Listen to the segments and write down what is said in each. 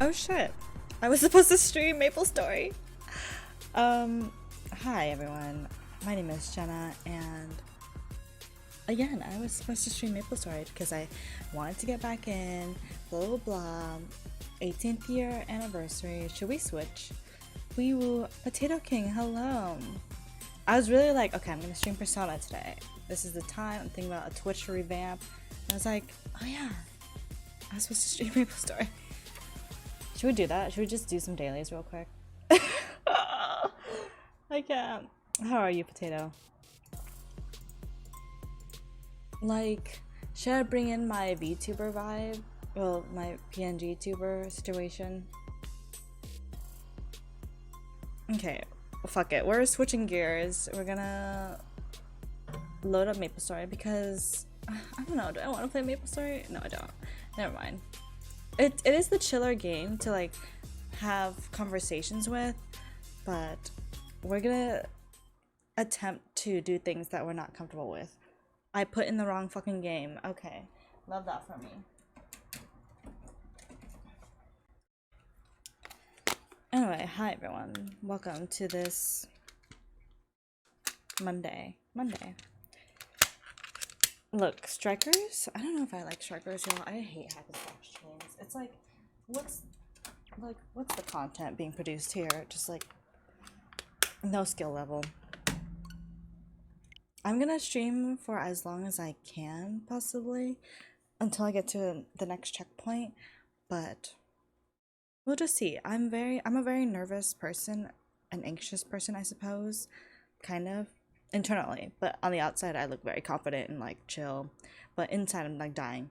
Oh shit. I was supposed to stream Maple Story. Hi everyone. My name is Jenna, and again, I was supposed to stream Maple Story because I wanted to get back in, blah blah blah. 18th year anniversary. Should we switch? Wee woo. Potato King, hello. I was really like, okay, I'm gonna stream Persona today. This is the time. I'm thinking about a Twitch Re-vamp. I was like, oh yeah, I was supposed to stream Maple Story. Should we do that? Should we just do some dailies real quick? I can't. How are you, Potato? Like, should I bring in my VTuber vibe? Well, my PNG tuber situation? Okay, well, fuck it. We're switching gears. We're gonna load up Maple Story because I don't know. Do I want to play Maple Story? No, I don't. Never mind. It is the chiller game to like have conversations with, but we're gonna attempt to do things that we're not comfortable with. I put in the wrong fucking game. Okay, love that for me. Anyway, hi everyone. Welcome to this Monday. Look, strikers? I don't know if I like strikers, y'all. I hate hack and slash games. It's like, what's the content being produced here? Just like, no skill level. I'm gonna stream for as long as I can, possibly, until I get to the next checkpoint, but we'll just see. I'm a very nervous person, an anxious person, I suppose, kind of, internally, but on the outside I look very confident and like chill, but inside I'm like dying.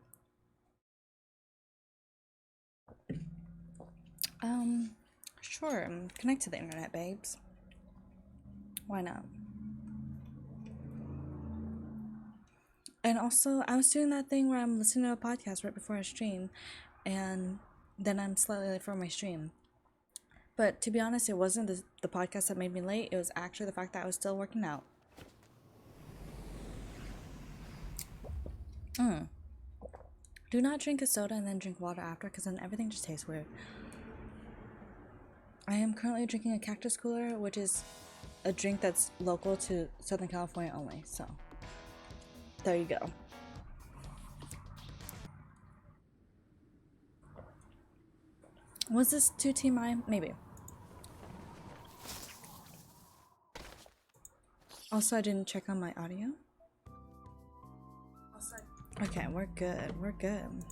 Sure, connect to the internet, babes. Why not? And also, I was doing that thing where I'm listening to a podcast right before I stream, and then I'm slightly late for my stream. But to be honest, it wasn't the podcast that made me late. It was actually the fact that I was still working out. Do not drink a soda and then drink water after, because then everything just tastes weird. I am currently drinking a cactus cooler, which is a drink that's local to Southern California only, so there you go. Was this 2TMI? Maybe. Also, I didn't check on my audio. Okay, we're good. We're good.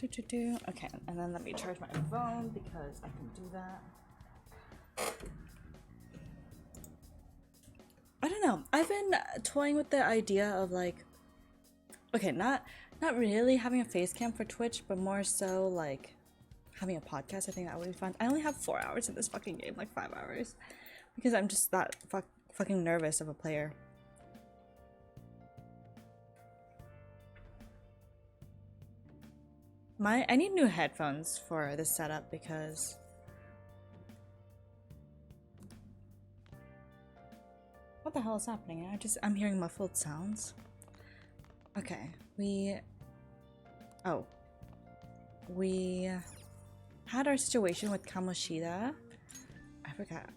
Okay, and then let me charge my phone because I can do that. I don't know. I've been toying with the idea of like, okay, not really having a face cam for Twitch, but more so like having a podcast. I think that would be fun. I only have 4 hours in this fucking game, like 5 hours, because I'm just that fucking nervous of a player. I need new headphones for this setup because what the hell is happening? I'm hearing muffled sounds. Okay, we had our situation with Kamoshida. I forgot.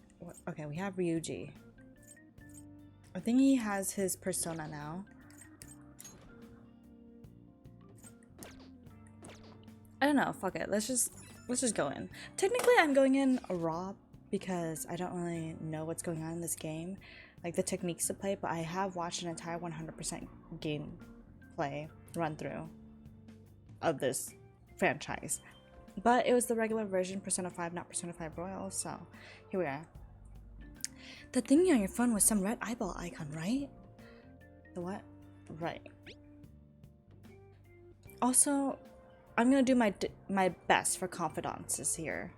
Okay, we have Ryuji. I think he has his persona now. I don't know, fuck it. Let's just go in. Technically I'm going in raw because I don't really know what's going on in this game, like the techniques to play, but I have watched an entire 100% gameplay run through of this franchise. But it was the regular version, Persona 5, not Persona 5 Royal, so here we are. The thingy on your phone was some red eyeball icon, right? The what? Right. Also, I'm gonna do my best for confidences here.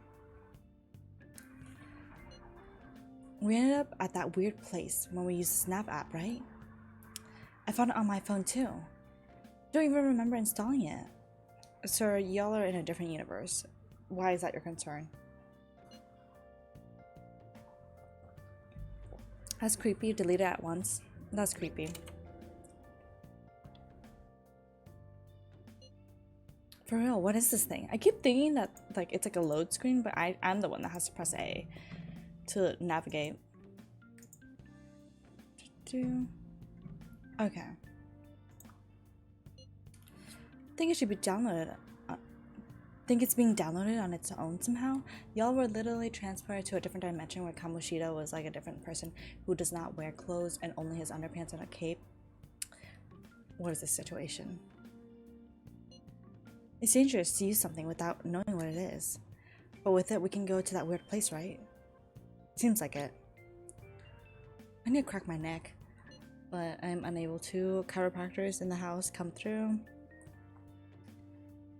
We ended up at that weird place when we used the Snap app, right? I found it on my phone too. Don't even remember installing it. Sir, y'all are in a different universe. Why is that your concern? That's creepy. Delete it at once. That's creepy. For real, what is this thing? I keep thinking that like it's like a load screen, but I'm the one that has to press A to navigate. Okay. I think it should be downloaded. Think it's being downloaded on its own somehow. Y'all were literally transported to a different dimension where Kamoshida was like a different person who does not wear clothes and only has underpants and a cape. What is this situation? It's dangerous to use something without knowing what it is. But with it, we can go to that weird place, right? Seems like it. I need to crack my neck, but I'm unable to. Chiropractors in the house come through.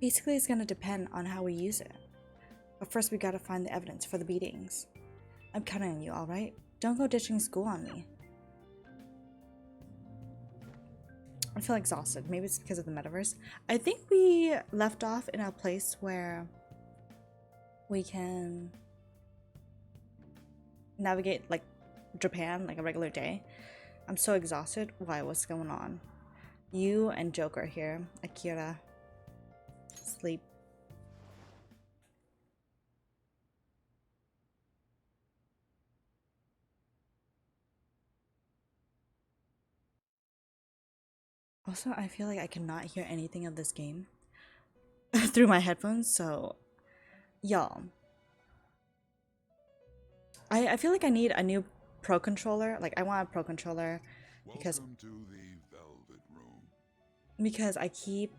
Basically, it's gonna depend on how we use it. But first, we gotta find the evidence for the beatings. I'm counting on you, alright? Don't go ditching school on me. I feel exhausted. Maybe it's because of the metaverse. I think we left off in a place where we can navigate like Japan like a regular day. I'm so exhausted. Why? What's going on? You and Joker here. Akira. Sleep. Also, I feel like I cannot hear anything of this game through my headphones, so y'all. I feel like I need a new Pro controller. Like I want a Pro controller because I keep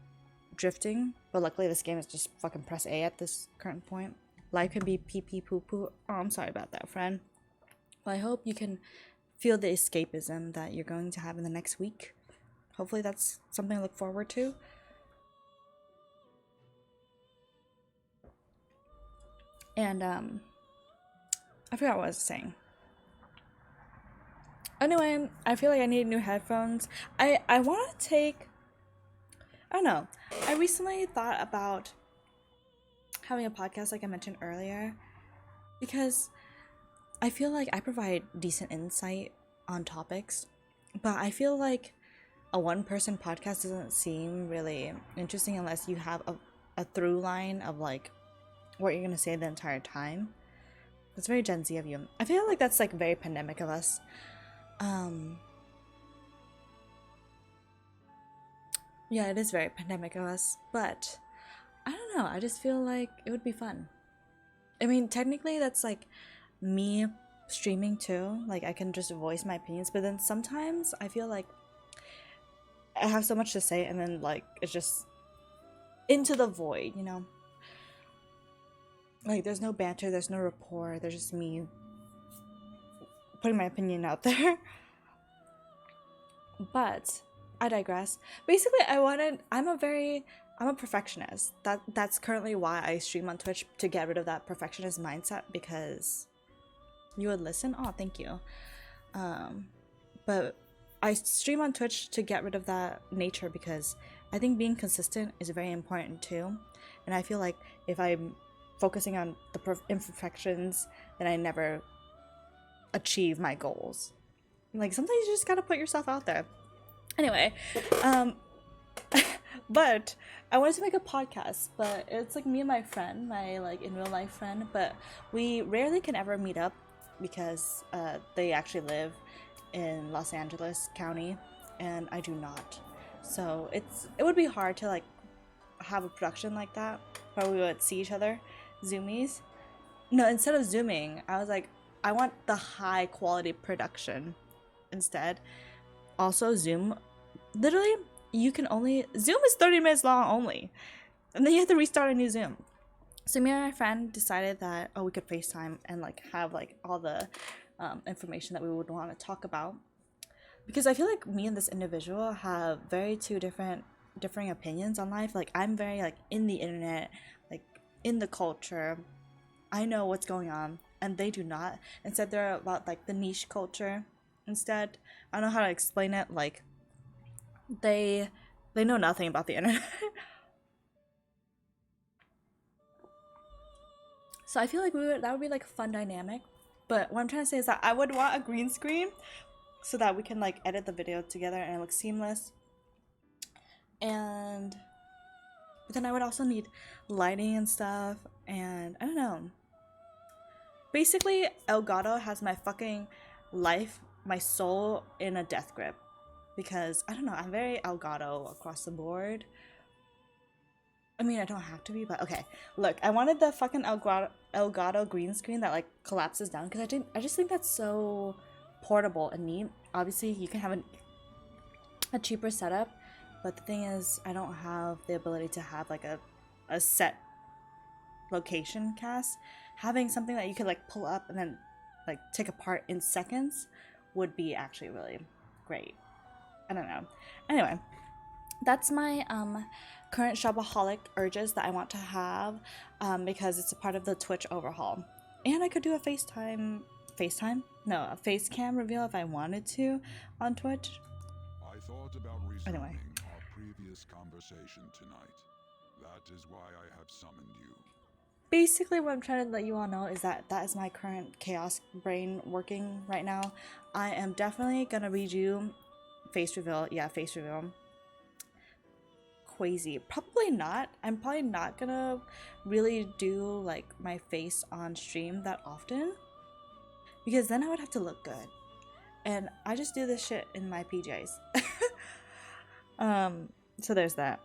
drifting, but luckily this game is just fucking press A at this current point. Life can be pee pee poo poo. Oh, I'm sorry about that, friend. Well, I hope you can feel the escapism that you're going to have in the next week. Hopefully that's something to look forward to. And I forgot what I was saying. Anyway, I feel like I need new headphones. I want to take, I don't know. I recently thought about having a podcast like I mentioned earlier because I feel like I provide decent insight on topics, but I feel like a one-person podcast doesn't seem really interesting unless you have a through line of like what you're gonna say the entire time. It's very Gen Z of you. I feel like that's like very pandemic of us. Yeah, it is very pandemic of us, but I don't know, I just feel like it would be fun. I mean, technically that's like me streaming too, like I can just voice my opinions, but then sometimes I feel like I have so much to say and then like it's just into the void, you know? Like there's no banter, there's no rapport, there's just me putting my opinion out there. But I digress. Basically, I'm a perfectionist. That's currently why I stream on Twitch, to get rid of that perfectionist mindset, because you would listen. Oh, thank you. But I stream on Twitch to get rid of that nature because I think being consistent is very important too. And I feel like if I'm focusing on the imperfections, then I never achieve my goals. Like sometimes you just gotta put yourself out there. Anyway, but I wanted to make a podcast, but it's like me and my friend, my like in real life friend, but we rarely can ever meet up because they actually live in Los Angeles County and I do not. So it would be hard to like have a production like that where we would see each other, Zoomies. No, instead of Zooming, I was like, I want the high quality production instead. Also, Zoom, literally, Zoom is 30 minutes long only. And then you have to restart a new Zoom. So me and my friend decided that, we could FaceTime and like have like all the information that we would want to talk about. Because I feel like me and this individual have two differing opinions on life. Like I'm very like in the internet, like in the culture. I know what's going on and they do not. Instead, they're about like the niche culture. Instead, I don't know how to explain it. Like they know nothing about the internet. So I feel like that would be like a fun dynamic. But what I'm trying to say is that I would want a green screen so that we can like edit the video together and it looks seamless. But then I would also need lighting and stuff, and I don't know. Basically, Elgato has my fucking life, my soul in a death grip. Because, I don't know, I'm very Elgato across the board. I mean, I don't have to be, but okay. Look, I wanted the fucking Elgato green screen that like collapses down because I just think that's so portable and neat. Obviously, you can have a cheaper setup, but the thing is, I don't have the ability to have like a set location cast. Having something that you could like pull up and then like take apart in seconds would be actually really great. I don't know. Anyway, that's my current shopaholic urges that I want to have because it's a part of the Twitch overhaul. And I could do a a face cam reveal if I wanted to on Twitch. I thought about resuming our previous conversation tonight. That is why I have summoned you. Basically, what I'm trying to let you all know is that is my current chaos brain working right now. I am definitely gonna read you face reveal. Yeah, face reveal. Crazy. Probably not. I'm probably not gonna really do like my face on stream that often because then I would have to look good, and I just do this shit in my PJs. So there's that.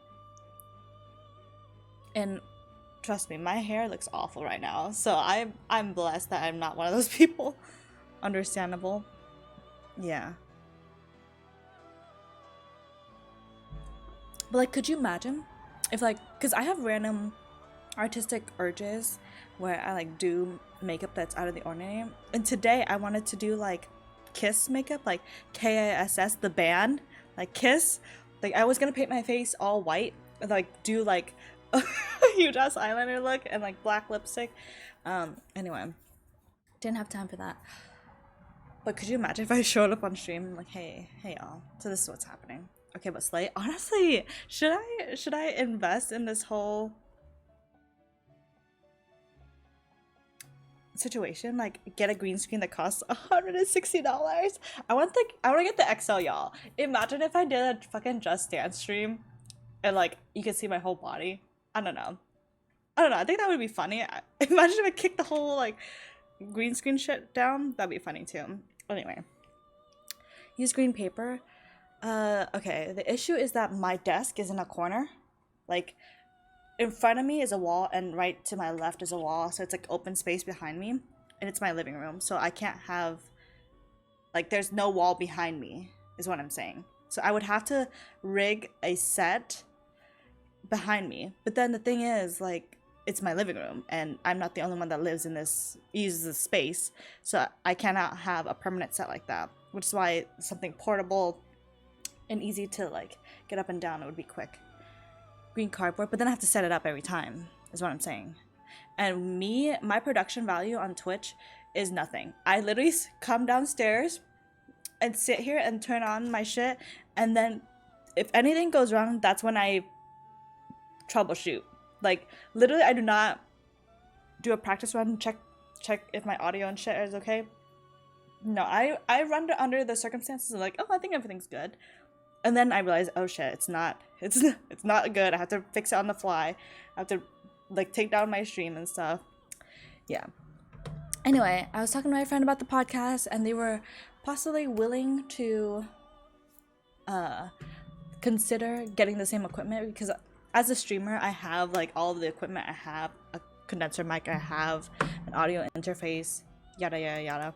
And trust me, my hair looks awful right now, so I'm blessed that I'm not one of those people. Understandable. Yeah. But like, could you imagine if like, because I have random artistic urges where I like do makeup that's out of the ordinary, and today I wanted to do like Kiss makeup, like KISS, the band, like Kiss. Like I was gonna paint my face all white, like do like a huge ass eyeliner look and like black lipstick. Anyway, didn't have time for that. But could you imagine if I showed up on stream and like, hey y'all, so this is what's happening. Okay, but Slay, honestly, should I invest in this whole situation? Like, get a green screen that costs $160? I want to get the XL, y'all. Imagine if I did a fucking Just Dance stream, and like you could see my whole body. I don't know. I think that would be funny. Imagine if I kicked the whole like green screen shit down. That'd be funny too. Anyway, use green paper. Okay, the issue is that my desk is in a corner. Like, in front of me is a wall, and right to my left is a wall, so it's like open space behind me, and it's my living room, so I can't have, like, there's no wall behind me, is what I'm saying. So I would have to rig a set behind me, but then the thing is, like, it's my living room, and I'm not the only one that lives in this, uses this space, so I cannot have a permanent set like that, which is why something portable and easy to like get up and down, it would be quick. Green cardboard, but then I have to set it up every time, is what I'm saying. And my production value on Twitch is nothing. I literally come downstairs and sit here and turn on my shit, and then if anything goes wrong, that's when I troubleshoot. Like, literally, I do not do a practice run, check if my audio and shit is okay. No, I run under the circumstances of like, oh, I think everything's good. And then I realized, oh shit, it's not good. I have to fix it on the fly. I have to like take down my stream and stuff. Yeah. Anyway, I was talking to my friend about the podcast, and they were possibly willing to consider getting the same equipment, because as a streamer, I have like all of the equipment. I have a condenser mic, I have an audio interface, yada yada yada.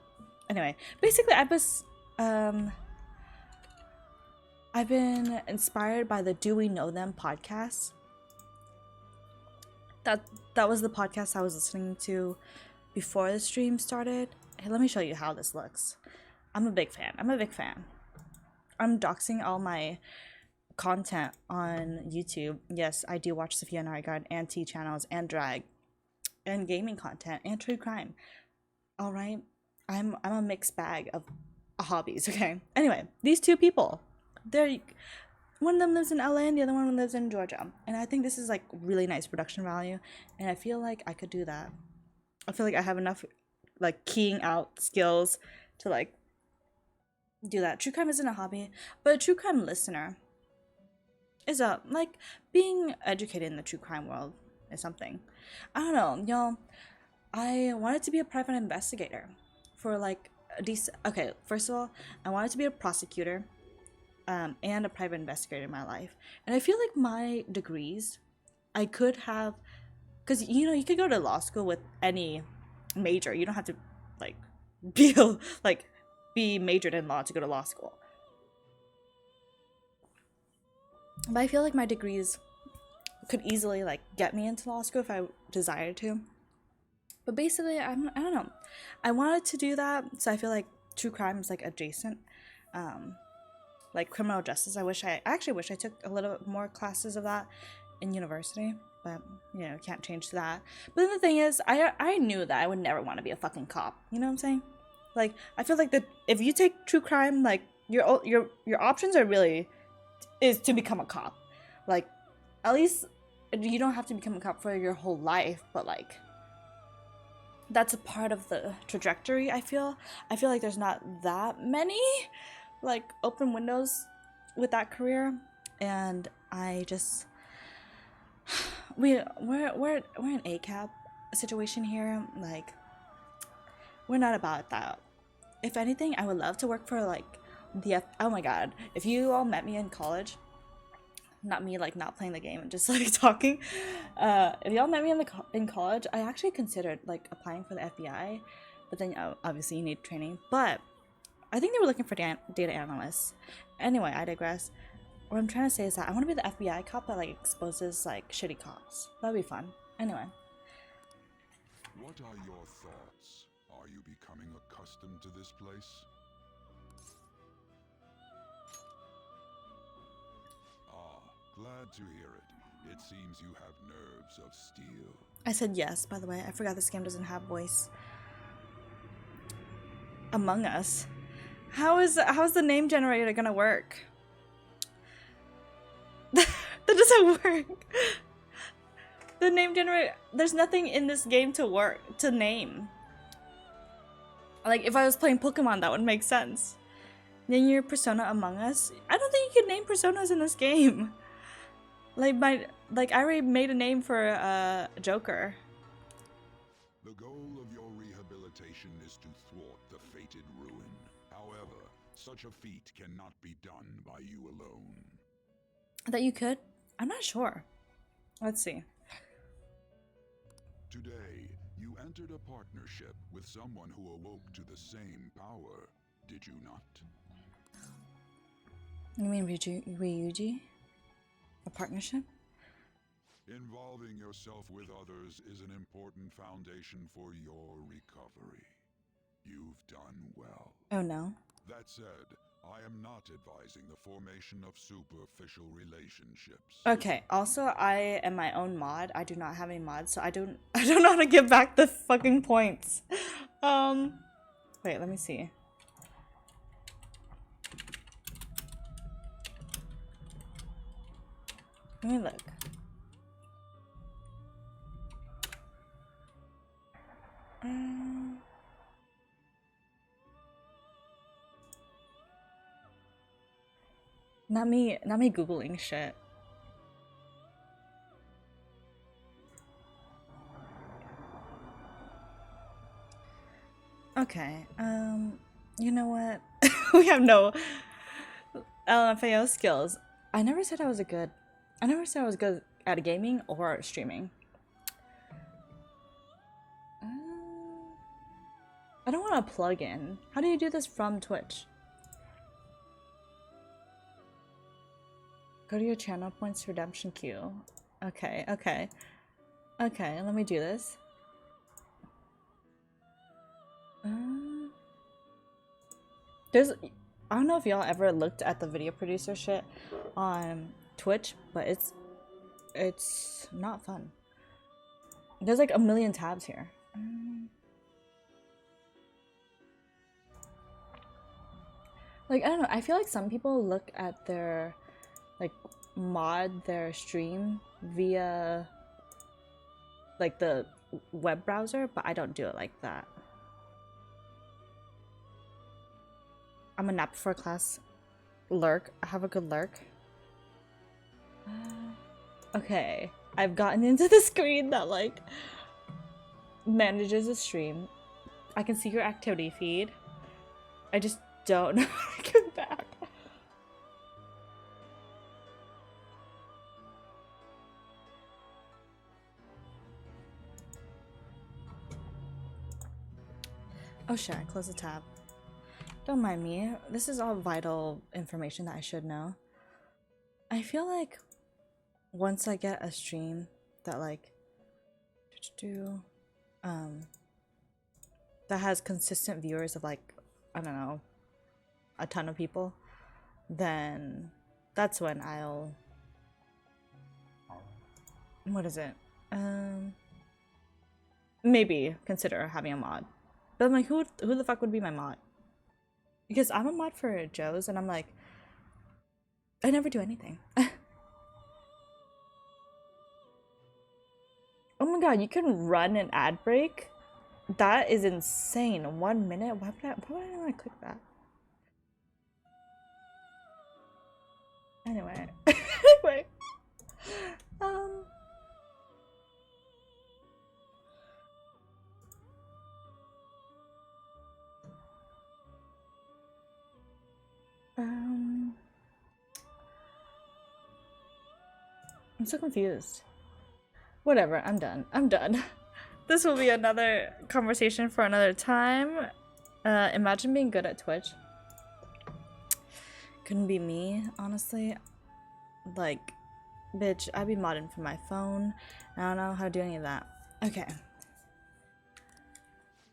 Anyway, basically I've been inspired by the Do We Know Them podcast. That was the podcast I was listening to before the stream started. Hey, let me show you how this looks. I'm a big fan. I'm doxing all my content on YouTube. Yes, I do watch Sophia Nygaard and T channels and drag and gaming content and true crime. All right, I'm a mixed bag of hobbies. Okay. Anyway, these two people. One of them lives in LA and the other one lives in Georgia, and I think this is like really nice production value, and I feel like I could do that. I feel like I have enough like keying out skills to like do that. True crime isn't a hobby, but a true crime listener is a like being educated in the true crime world is something. I don't know, y'all. I wanted to be a private investigator for like a decent. Okay, first of all, I wanted to be a prosecutor, and a private investigator in my life, and I feel like my degrees, I could have, because you know you could go to law school with any major. You don't have to like be like be majored in law to go to law school. But I feel like my degrees could easily like get me into law school if I desired to. But basically, I don't know. I wanted to do that, so I feel like true crime is like adjacent, like criminal justice. I actually wish I took a little bit more classes of that in university, but you know, can't change that. But then the thing is, I knew that I would never want to be a fucking cop. You know what I'm saying? Like, I feel like that if you take true crime, like your options are really is to become a cop. Like, at least you don't have to become a cop for your whole life, but like that's a part of the trajectory. I feel like there's not that many like open windows with that career, and I just we're an ACAB situation here. Like, we're not about that. If anything, I would love to work for like oh my god, if you all met me in college, not me like not playing the game and just like talking, if y'all met me in college, I actually considered like applying for the FBI, but then obviously you need training. But I think they were looking for data analysts. Anyway, I digress. What I'm trying to say is that I want to be the FBI cop that like exposes like shitty cops. That'd be fun. Anyway. What are your thoughts? Are you becoming accustomed to this place? Ah, glad to hear it. It seems you have nerves of steel. I said yes, by the way. I forgot this game doesn't have voice. Among Us. How's the name generator gonna work? That doesn't work. The name generator, there's nothing in this game to name. Like, if I was playing Pokemon, that would make sense. Name your persona Among Us? I don't think you can name personas in this game. Like, I already made a name for Joker. The goal of your rehabilitation is to thwart the fated ruin. However, such a feat cannot be done by you alone. That you could? I'm not sure. Let's see. Today, you entered a partnership with someone who awoke to the same power, did you not? You mean Ryuji? A partnership? Involving yourself with others is an important foundation for your recovery. You've done well. Oh no. That said, I am not advising the formation of superficial relationships. Okay, also I am my own mod. I do not have any mods, so I don't know how to give back the fucking points. Wait, let me see. Let me look. Not me Googling shit. Okay, you know what? We have no LMFAO skills. I never said I was good at gaming or streaming. I don't want to plug in. How do you do this from Twitch? Go to your channel points redemption queue. Okay, let me do this. I don't know if y'all ever looked at the video producer shit on Twitch, but it's not fun. There's like a million tabs here. Like, I don't know, I feel like some people look at their, like, mod their stream via, like, the web browser, but I don't do it like that. I'm a nap before class. Lurk. I have a good lurk. Okay, I've gotten into the screen that like manages a stream. I can see your activity feed. I just don't know how to get back. Oh shit, I closed the tab. Don't mind me. This is all vital information that I should know. I feel like once I get a stream that like that has consistent viewers of like, I don't know, a ton of people, then that's when I'll, what is it? Maybe consider having a mod. But I'm like, who the fuck would be my mod? Because I'm a mod for Joe's and I'm like, I never do anything. Oh my god, you can run an ad break? That is insane. 1 minute? Why would I want to click that? Anyway. Anyway. I'm so confused. Whatever, I'm done. I'm done. This will be another conversation for another time. Imagine being good at Twitch. Couldn't be me, honestly. Like, bitch, I'd be modding from my phone. I don't know how to do any of that. Okay.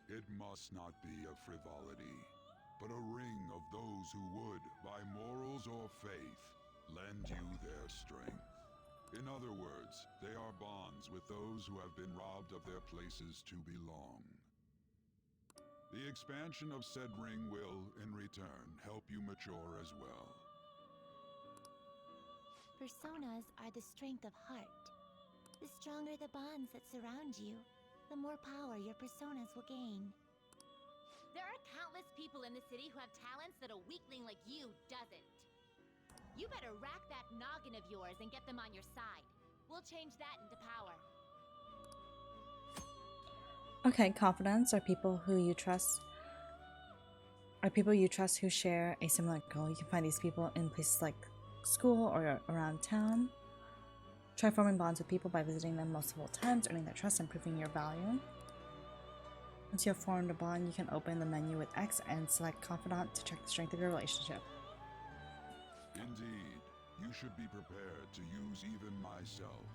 It must not be a frivolity, but a ring of those who would, by morals or faith, lend you their strength. In other words, they are bonds with those who have been robbed of their places to belong. The expansion of said ring will, in return, help you mature as well. Personas are the strength of heart. The stronger the bonds that surround you, the more power your personas will gain. There are countless people in the city who have talents that a weakling like you doesn't. You better rack that noggin of yours and get them on your side. We'll change that into power. Okay, confidants are people who you trust. Are people you trust who share a similar goal. You can find these people in places like school or around town. Try forming bonds with people by visiting them multiple times, earning their trust and proving your value. Once you have formed a bond, you can open the menu with X and select Confidant to check the strength of your relationship. Indeed, you should be prepared to use even myself,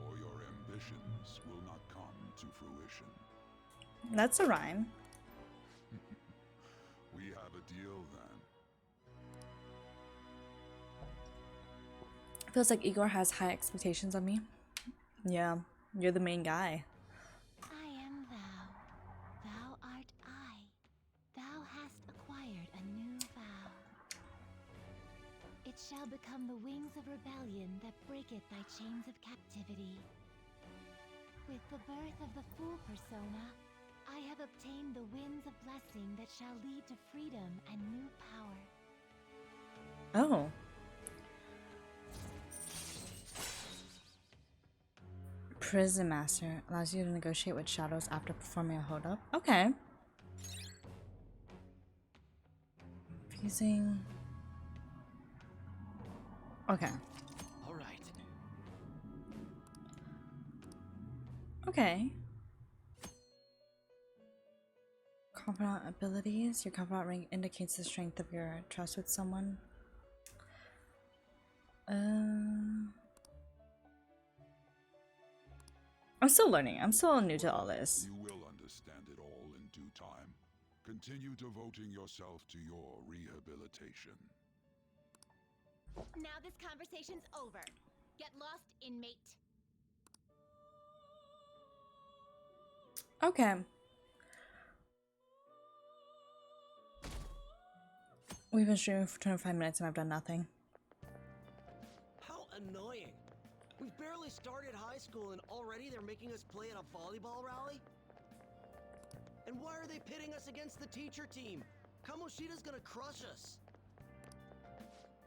or your ambitions will not come to fruition. That's a rhyme. We have a deal then. Feels like Igor has high expectations of me. Yeah, you're the main guy. I am thou. Thou art I. Thou hast acquired a new vow. It shall become the wings of rebellion that breaketh thy chains of captivity. With the birth of the Fool persona, I have obtained the winds of blessing that shall lead to freedom and new power. Oh. Prison Master allows you to negotiate with shadows after performing a hold up. Okay. Fusing. Okay. All right. Okay. Confidant abilities. Your confidant rank indicates the strength of your trust with someone. I'm still learning. I'm still new to all this. You will understand it all in due time. Continue devoting yourself to your rehabilitation. Now this conversation's over. Get lost, inmate. Okay. We've been streaming for 25 minutes and I've done nothing. How annoying. We've barely started high school and already they're making us play at a volleyball rally? And why are they pitting us against the teacher team? Kamoshida's gonna crush us.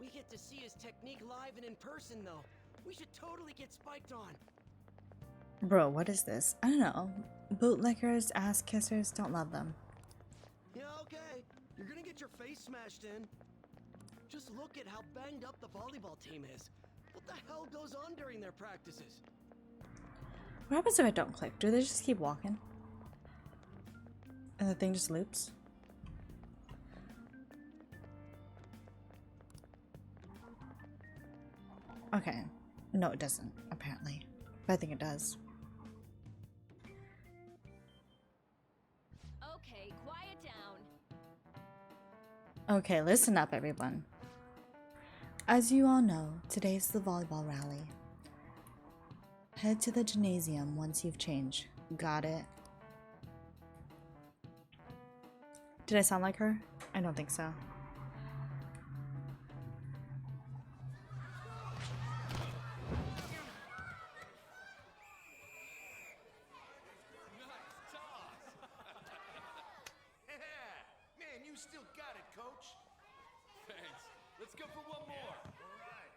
We get to see his technique live and in person though. We should totally get spiked on. Bro, what is this? I don't know. Bootlickers, ass kissers, don't love them. Yeah, okay. You're gonna get your face smashed in. Just look at how banged up the volleyball team is. What the hell goes on during their practices? What happens if I don't click? Do they just keep walking? And the thing just loops? Okay. No, it doesn't, apparently. But I think it does. Okay, quiet down. Okay, listen up, everyone. As you all know, today's the volleyball rally. Head to the gymnasium once you've changed. Got it? Did I sound like her? I don't think so. Man, you still got it, coach. Thanks. Let's go for one more. All right.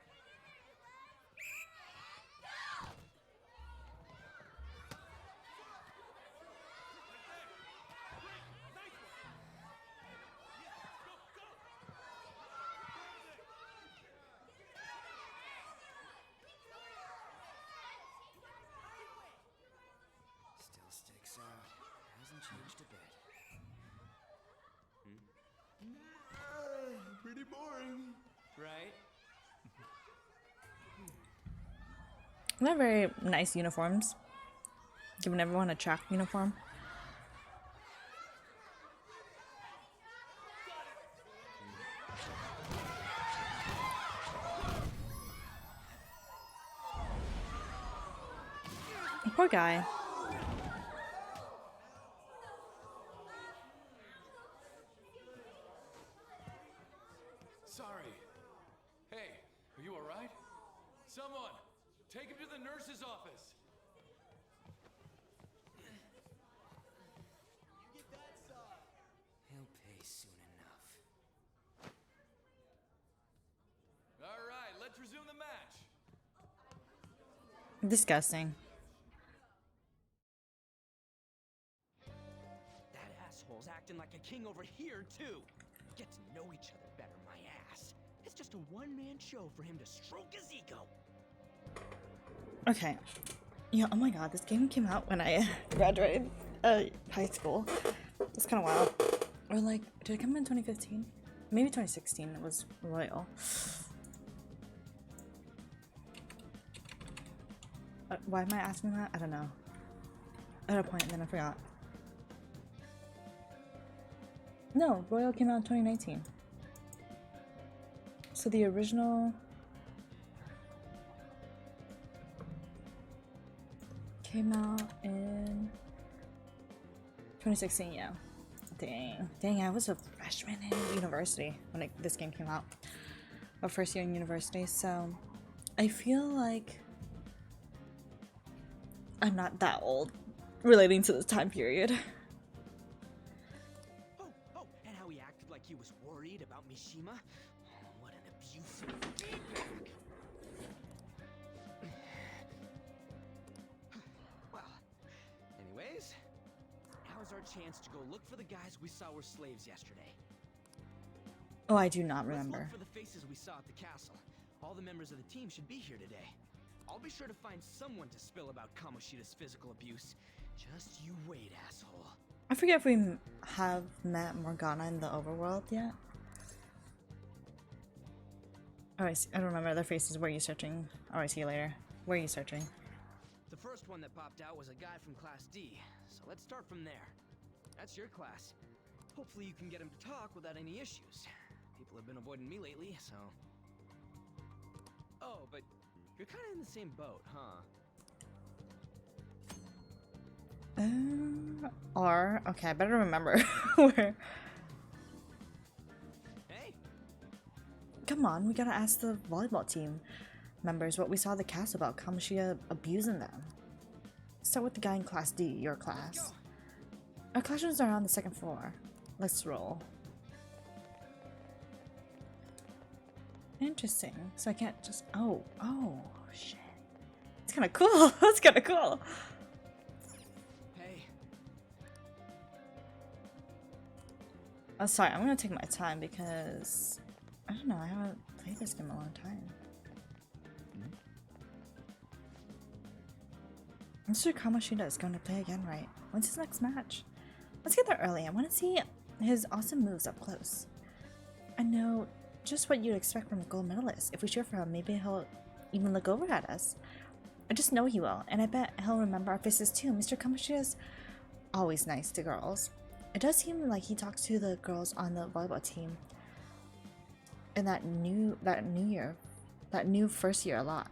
Still sticks out. Hasn't changed a bit. Pretty boring. Right? They're very nice uniforms. Giving everyone a track uniform. Poor guy. Sorry. Hey, are you all right? Someone, take him to the nurse's office. He'll pay soon enough. All right, let's resume the match. Disgusting. That asshole's acting like a king over here, too. Get to know each other better, my ass. It's just a one-man show for him to stroke his ego. Okay. Yeah, oh my god, this game came out when I graduated high school. It's kind of wild. Or like, did it come in 2015? Maybe 2016, it was Royal. Why am I asking that? I don't know. I had a point and then I forgot. No, Royal came out in 2019. So the original came out in 2016, yeah. Dang, I was a freshman in university when this game came out. My first year in university, so I feel like I'm not that old relating to this time period. Oh, and how he acted like he was worried about Mishima? Oh, what an abusive feedback. Well, anyways, now's our chance to go look for the guys we saw were slaves yesterday. Oh, I do not Let's remember. look for the faces we saw at the castle. All the members of the team should be here today. I'll be sure to find someone to spill about Kamoshida's physical abuse. Just you wait, asshole. I forget if we have met Morgana in the overworld yet. Oh, I don't remember their faces. Where are you searching? Oh, I see you later. Where are you searching? The first one that popped out was a guy from Class D, so let's start from there. That's your class. Hopefully you can get him to talk without any issues. People have been avoiding me lately, so... Oh, but you're kind of in the same boat, huh? R. Okay, I better remember where. Hey, Come on, we gotta ask the volleyball team members what we saw at the cast about Kamoshida abusing them. Start with the guy in Class D, your class. Our classrooms are on the second floor. Let's roll. Interesting. So I can't just... Oh, shit. It's kind of cool. That's kind of cool. Hey. Oh, sorry. I'm gonna take my time because I don't know. I haven't played this game in a long time. Mr. Kamoshida is going to play again, right? When's his next match? Let's get there early. I want to see his awesome moves up close. I know just what you'd expect from a gold medalist. If we cheer for him, maybe he'll even look over at us. I just know he will, and I bet he'll remember our faces too. Mr. Kamoshida's always nice to girls. It does seem like he talks to the girls on the volleyball team in that new first year a lot.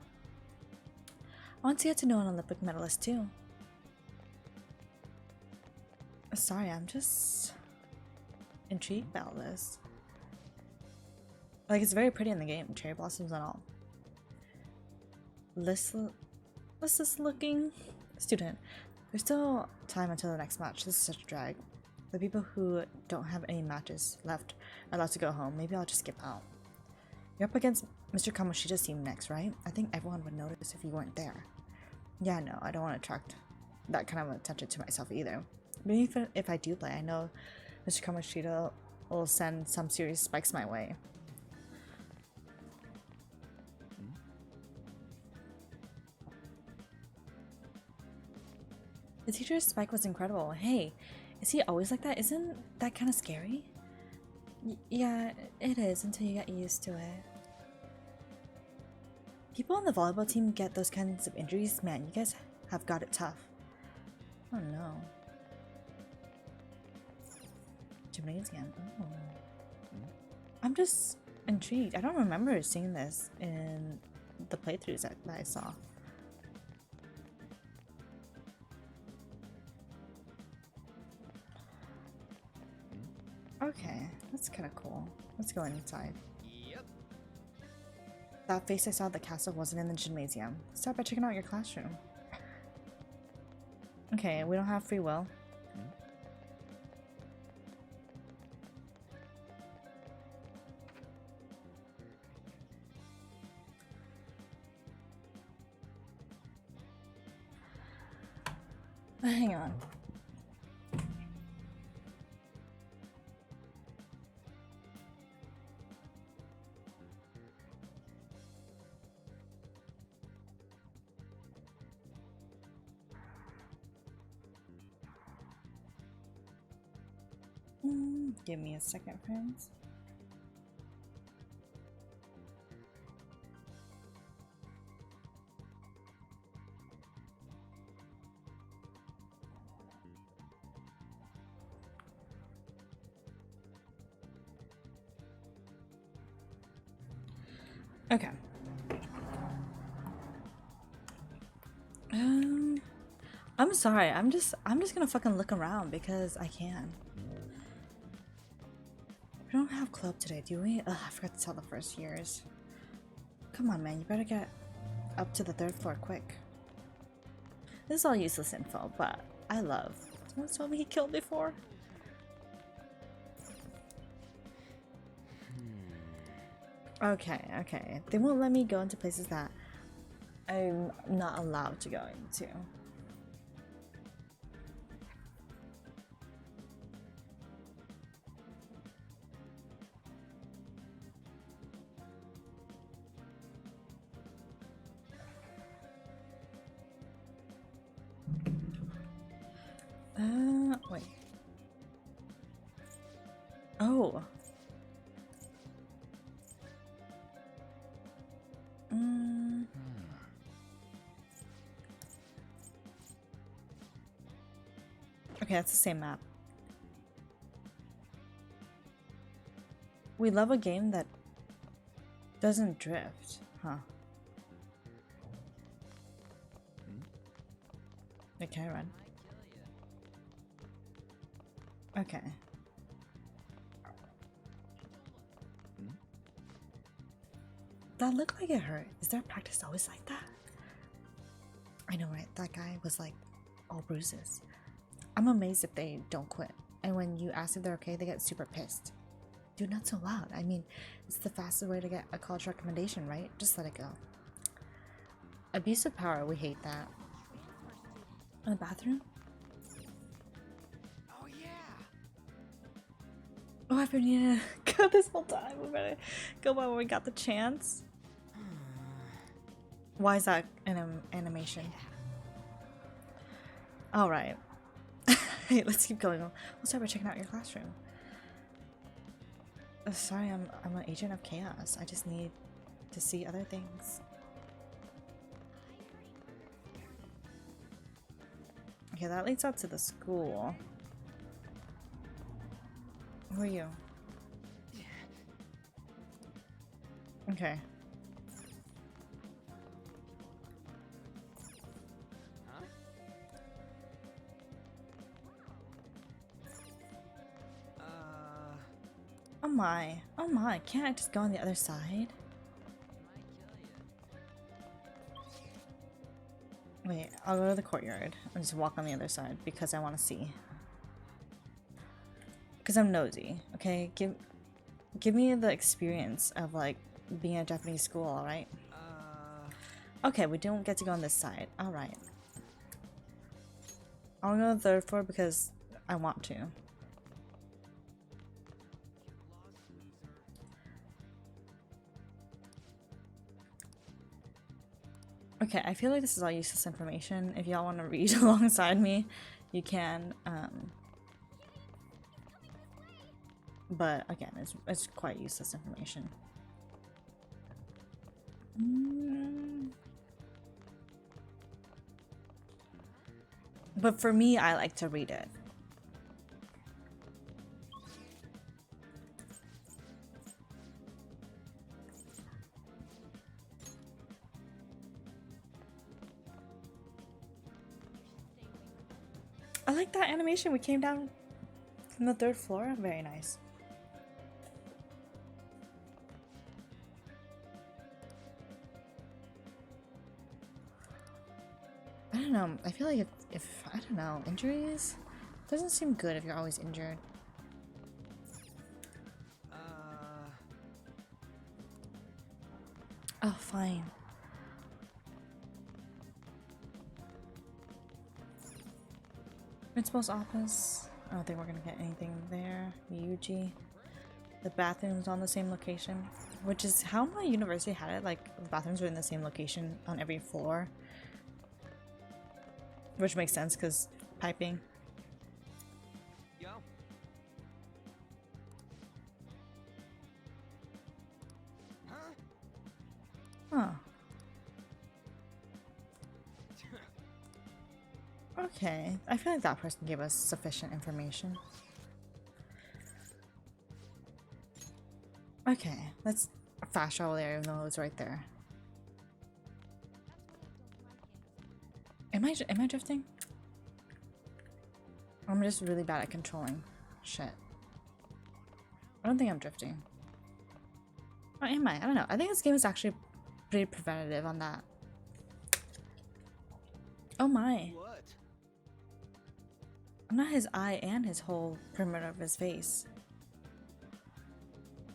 I want to get to know an Olympic medalist too. Sorry, I'm just intrigued about this. Like, it's very pretty in the game, cherry blossoms and all. Listless looking student. There's still time until the next match. This is such a drag. The people who don't have any matches left are allowed to go home. Maybe I'll just skip out. You're up against Mr. Kamoshida's team next, right? I think everyone would notice if you weren't there. Yeah, no, I don't want to attract that kind of attention to myself either. But even if I do play, I know Mr. Kamoshida will send some serious spikes my way. The teacher's spike was incredible. Hey, is he always like that? Isn't that kind of scary? Yeah, it is until you get used to it. People on the volleyball team get those kinds of injuries. Man, you guys have got it tough. Oh no. Gymnasium. Oh. I'm just intrigued. I don't remember seeing this in the playthroughs that I saw. Okay, that's kind of cool. Let's go inside. Yep. That face I saw at the castle wasn't in the gymnasium. Start by checking out your classroom. Okay, we don't have free will. Hang on. Give me a second, friends. Okay. I'm sorry. I'm just gonna fucking look around because I can. We don't have club today, do we? Ugh, I forgot to tell the first years. Come on, man. You better get up to the 3rd floor quick. This is all useless info, but I love. Someone told me he killed before. Okay. They won't let me go into places that I'm not allowed to go into. Wait. Oh. Okay, that's the same map. We love a game that doesn't drift, huh? Wait, can I run? Okay. That looked like it hurt. Is their practice always like that? I know, right? That guy was like all bruises. I'm amazed if they don't quit. And when you ask if they're okay, they get super pissed. Dude, not so loud. I mean, it's the fastest way to get a college recommendation, right? Just let it go. Abuse of power, we hate that. In the bathroom? Oh yeah. Oh, I've been needing to go this whole time. We better go while we got the chance. Why is that an animation? Alright. Hey, let's keep going. We'll start by checking out your classroom. Oh, sorry, I'm an agent of chaos. I just need to see other things. Okay, that leads out to the school. Who are you? Okay. Huh? Oh my. Oh my. Can't I just go on the other side? Wait, I'll go to the courtyard and just walk on the other side because I want to see. Because I'm nosy, okay? Give me the experience of, like, being at a Japanese school, alright? Okay, we don't get to go on this side. Alright. I want to go to the third floor because I want to. Okay, I feel like this is all useless information. If y'all want to read alongside me, you can. But again, it's quite useless information. But for me, I like to read it. I like that animation. We came down from the third floor. Very nice. I don't know. I feel like if I don't know, injuries doesn't seem good if you're always injured. Oh, fine. Principal's office. I don't think we're gonna get anything there. Yuji. The bathrooms on the same location, which is how my university had it. Like, the bathrooms were in the same location on every floor, which makes sense because piping. Yo. Huh. Okay, I feel like that person gave us sufficient information. Okay, let's fast travel there even though it was right there. Am I drifting? I'm just really bad at controlling shit. I don't think I'm drifting. Or am I? I don't know. I think this game is actually pretty preventative on that. Oh my. What? I'm not his eye and his whole perimeter of his face.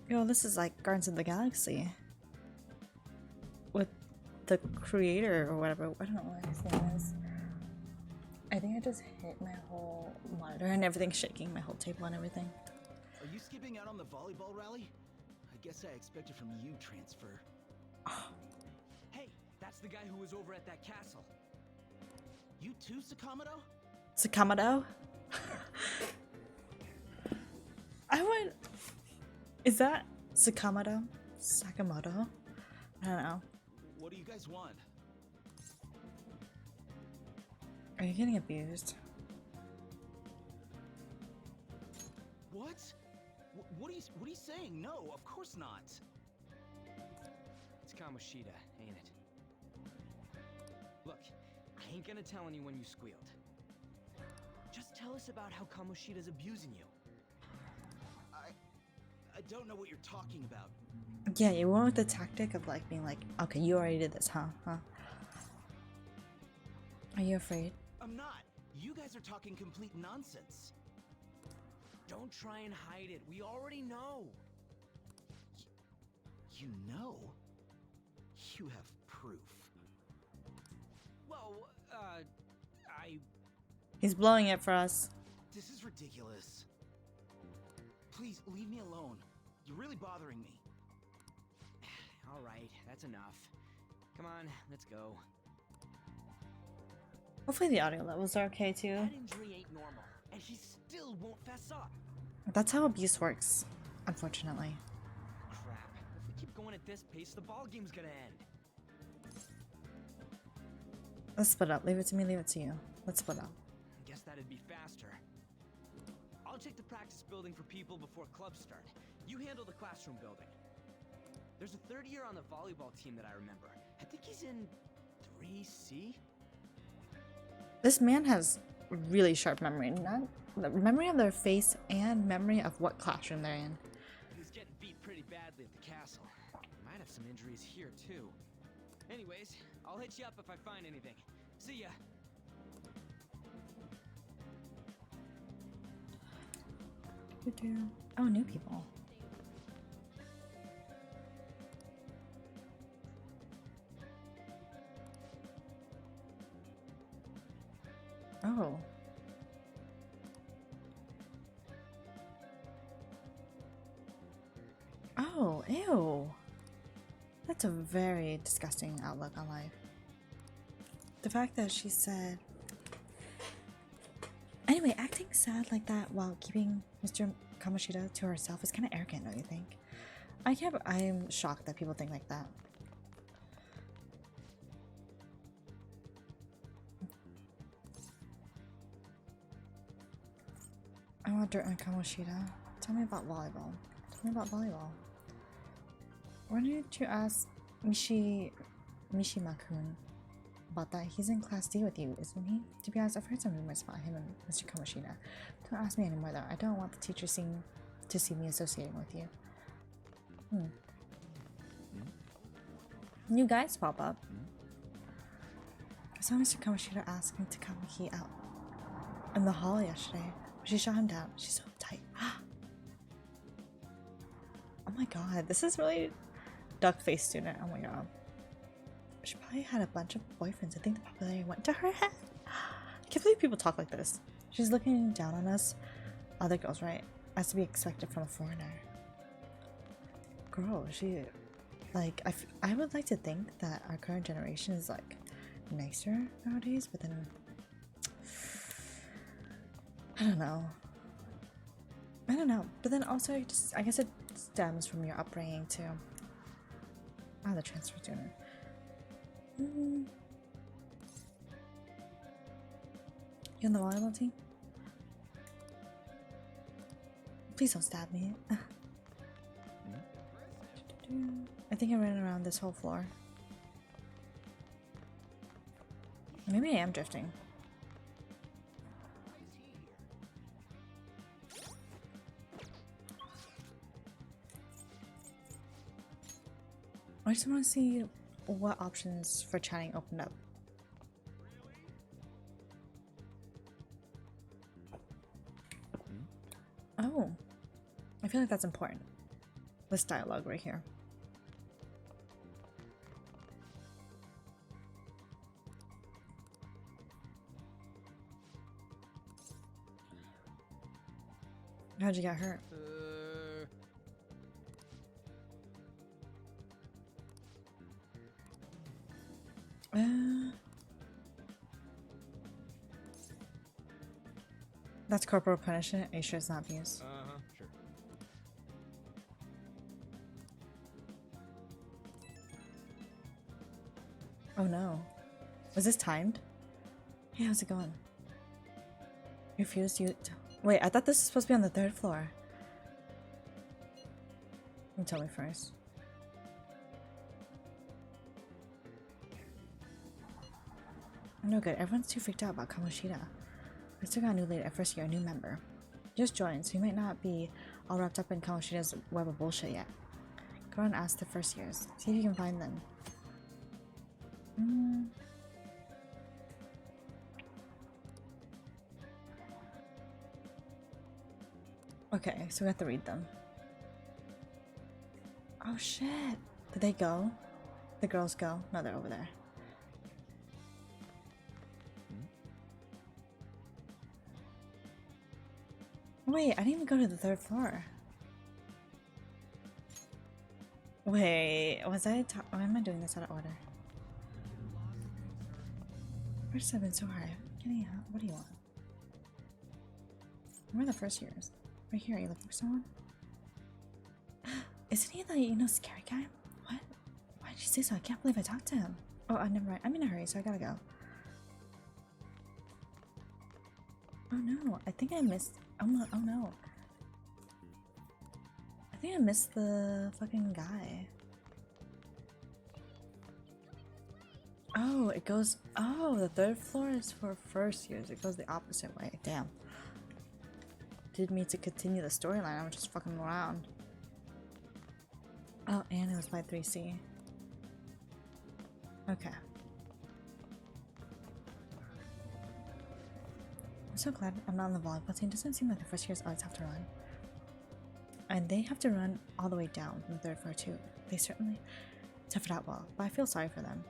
Yo, this is like Guardians of the Galaxy. With the creator or whatever. I don't know what his name is. I think I just hit my whole monitor and everything's shaking, my whole table and everything. Are you skipping out on the volleyball rally? I guess I expected from you transfer. Hey, that's the guy who was over at that castle. You too, Sakamoto? Sakamoto? I would... Is that Sakamoto? Sakamoto? I don't know. What do you guys want? Are you getting abused? What? What are you saying? No, of course not. It's Kamoshida, ain't it? Look, I ain't gonna tell anyone you squealed. Just tell us about how Kamoshida's abusing you. I don't know what you're talking about. Yeah, you went with the tactic of like being like, okay, you already did this, huh? Are you afraid? I'm not. You guys are talking complete nonsense. Don't try and hide it. We already know. You know? You have proof. He's blowing it for us. This is ridiculous. Please, leave me alone. You're really bothering me. Alright, that's enough. Come on, let's go. Hopefully the audio levels are okay too. That injury ain't normal, and he still won't fess up. That's how abuse works, unfortunately. Crap. If we keep going at this pace, the ball game's gonna end. Let's split up. Leave it to me, leave it to you. Let's split up. Guess that'd be faster. I'll check the practice building for people before clubs start. You handle the classroom building. There's a third year on the volleyball team that I remember. I think he's in 3C? This man has really sharp memory. Not the memory of their face and memory of what classroom they're in. He was getting beat pretty badly at the castle. Might have some injuries here too. Anyways, I'll hit you up if I find anything. See ya. Oh, new people. Oh. Oh, ew. That's a very disgusting outlook on life. The fact that she said... Anyway, acting sad like that while keeping Mr. Kamoshida to herself is kind of arrogant, don't you think? I'm shocked that people think like that. I want dirt on Kamoshida. Tell me about volleyball. Tell me about volleyball. Why didn't you ask Mishima-kun about that? He's in Class D with you, isn't he? To be honest, I've heard some rumors about him and Mr. Kamoshida. Don't ask me anymore though. I don't want the teacher to see me associating with you. New guys pop up. I saw Mr. Kamoshida asking Takamaki out in the hall yesterday. She shot him down. She's so tight. Oh my god, this is really duck-faced student. Oh my god. She probably had a bunch of boyfriends. I think the popularity went to her head. I can't believe people talk like this. She's looking down on us. Other girls, right? As to be expected from a foreigner. Girl, she... Like, I would like to think that our current generation is, like, nicer nowadays, but then... I don't know. But then also, I guess it stems from your upbringing, too. Ah, the transfer student. You on the volleyball team? Please don't stab me. I think I ran around this whole floor. Maybe I am drifting. I just want to see what options for chatting opened up. Oh, I feel like that's important. This dialogue right here. How'd you get hurt? That's corporal punishment. Are you sure it's not abuse? Sure. Oh no. Was this timed? Hey, how's it going? Refused you to... Wait, I thought this was supposed to be on the 3rd floor. You tell me first. No good. Everyone's too freaked out about Kamoshida. We still got a new leader at first year, a new member. Just joined, so you might not be all wrapped up in Kamoshida's web of bullshit yet. Go and ask the first years. See if you can find them. Okay, so we have to read them. Oh shit! Did they go? The girls go? No, they're over there. Wait, I didn't even go to the 3rd floor. Wait, was I why am I doing this out of order? First have been so hard. Getting out. What do you want? Where are the first years? Right here, are you looking for someone? Isn't he the, scary guy? What? Why did you say so? I can't believe I talked to him. Oh, never mind. I'm in a hurry, so I gotta go. Oh no, I think I missed. Oh no. I think I missed the fucking guy. Oh, it goes. Oh, the 3rd floor is for first years. It goes the opposite way. Damn. Didn't mean to continue the storyline. I'm just fucking around. Oh, and it was by 3C. Okay. I'm so glad I'm not on the volleyball team. Doesn't seem like the first years always have to run. And they have to run all the way down from the 3rd floor too. They certainly tough it out well, but I feel sorry for them.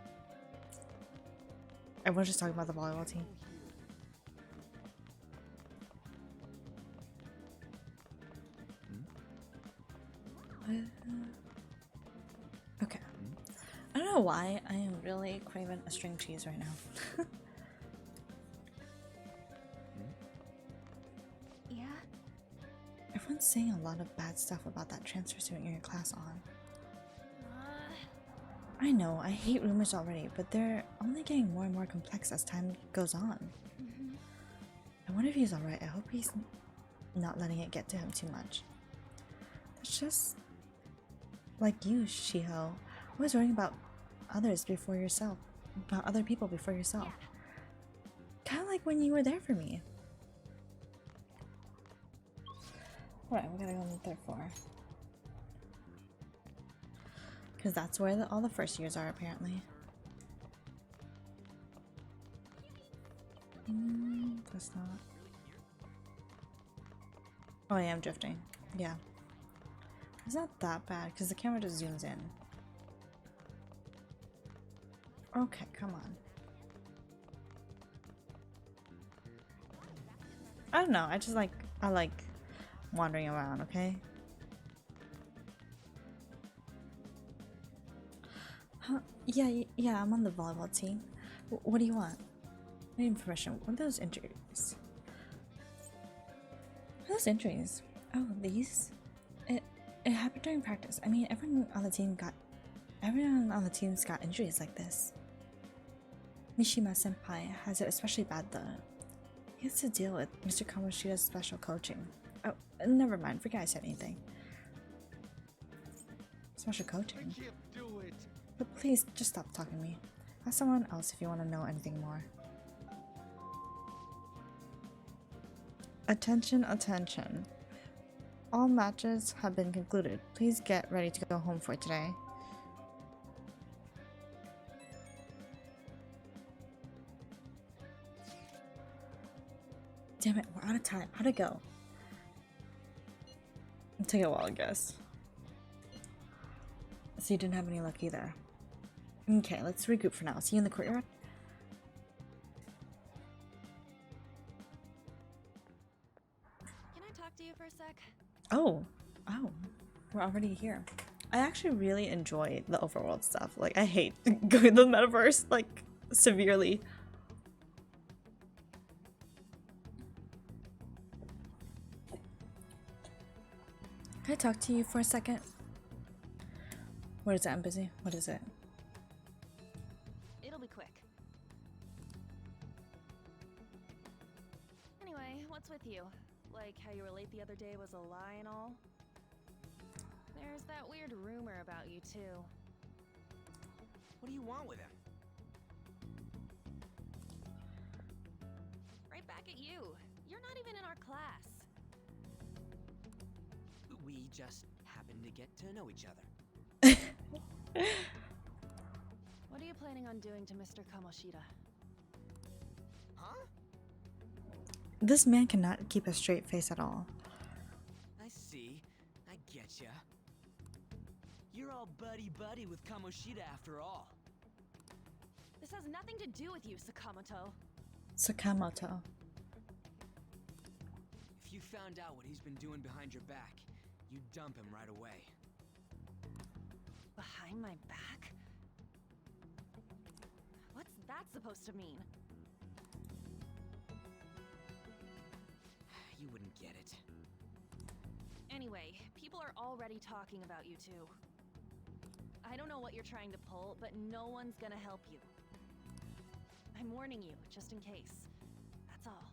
Everyone's just talking about the volleyball team. Okay. I don't know why I am really craving a string cheese right now. Yeah? Everyone's saying a lot of bad stuff about that transfer student in your class on. I know, I hate rumors already, but they're only getting more and more complex as time goes on. I wonder if he's alright. I hope he's not letting it get to him too much. It's just like you, Shiho. Always worrying about others before yourself. About other people before yourself. Kinda like when you were there for me. Alright, we gotta go on the 3rd floor. Because that's where all the first years are, apparently. That's not. Oh, yeah, I'm drifting. Yeah. It's not that bad, because the camera just zooms in. Okay, come on. I don't know, I like wandering around, okay? Huh? Yeah, I'm on the volleyball team. What do you want? I need information. What are those injuries? What are those injuries? Oh, these? It happened during practice. I mean, everyone on the team's got injuries like this. Mishima Senpai has it especially bad though. He has to deal with Mr. Kamoshida's special coaching. Oh, never mind. Forget I said anything. Special coaching? But please, just stop talking to me. Ask someone else if you want to know anything more. Attention, attention. All matches have been concluded. Please get ready to go home for today. Damn it, we're out of time. How'd it go? It'll take a while, I guess. So you didn't have any luck either. Okay, let's regroup for now. See you in the courtyard? Can I talk to you for a sec? Oh, we're already here. I actually really enjoy the overworld stuff. Like, I hate going to the metaverse, like, severely. Can I talk to you for a second? What is it? I'm busy. What is it? It'll be quick. Anyway, what's with you? Like how you were late the other day was a lie and all? There's that weird rumor about you too. What do you want with him? Right back at you. You're not even in our class. We just happen to get to know each other. What are you planning on doing to Mr. Kamoshida? Huh? This man cannot keep a straight face at all. I see. I getcha. You're all buddy-buddy with Kamoshida after all. This has nothing to do with you, Sakamoto. Sakamoto. If you found out what he's been doing behind your back, you dump him right away. Behind my back? What's that supposed to mean? You wouldn't get it. Anyway, people are already talking about you two. I don't know what you're trying to pull, but no one's gonna help you. I'm warning you, just in case. That's all.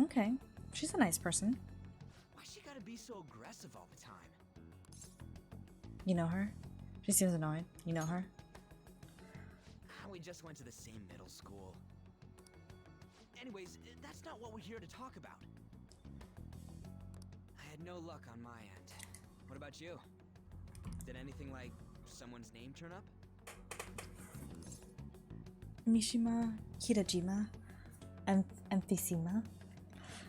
Okay. She's a nice person. Why she gotta be so aggressive all the time? You know her? She seems annoyed. You know her? We just went to the same middle school. Anyways, that's not what we're here to talk about. I had no luck on my end. What about you? Did anything like someone's name turn up? Mishima, Kirajima, Emphysema.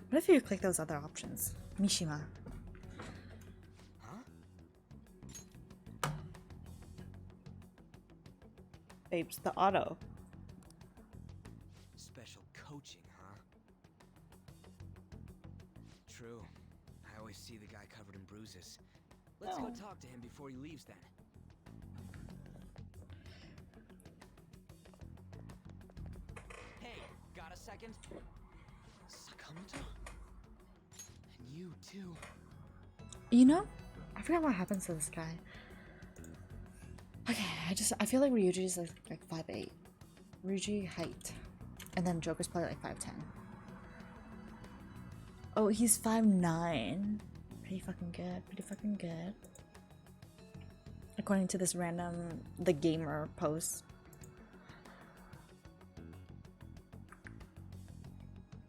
What if you click those other options? Mishima. Huh? Babes, the auto. Special coaching, huh? True. I always see the guy covered in bruises. Let's go talk to him before he leaves then. Hey, got a second? Sakamoto? And you too. You know, I forgot what happens to this guy. Okay, I feel like Ryuji's like 5'8". Ryuji height. And then Joker's probably like 5'10". Oh, he's 5'9". Pretty fucking good. Pretty fucking good. According to this random The Gamer post.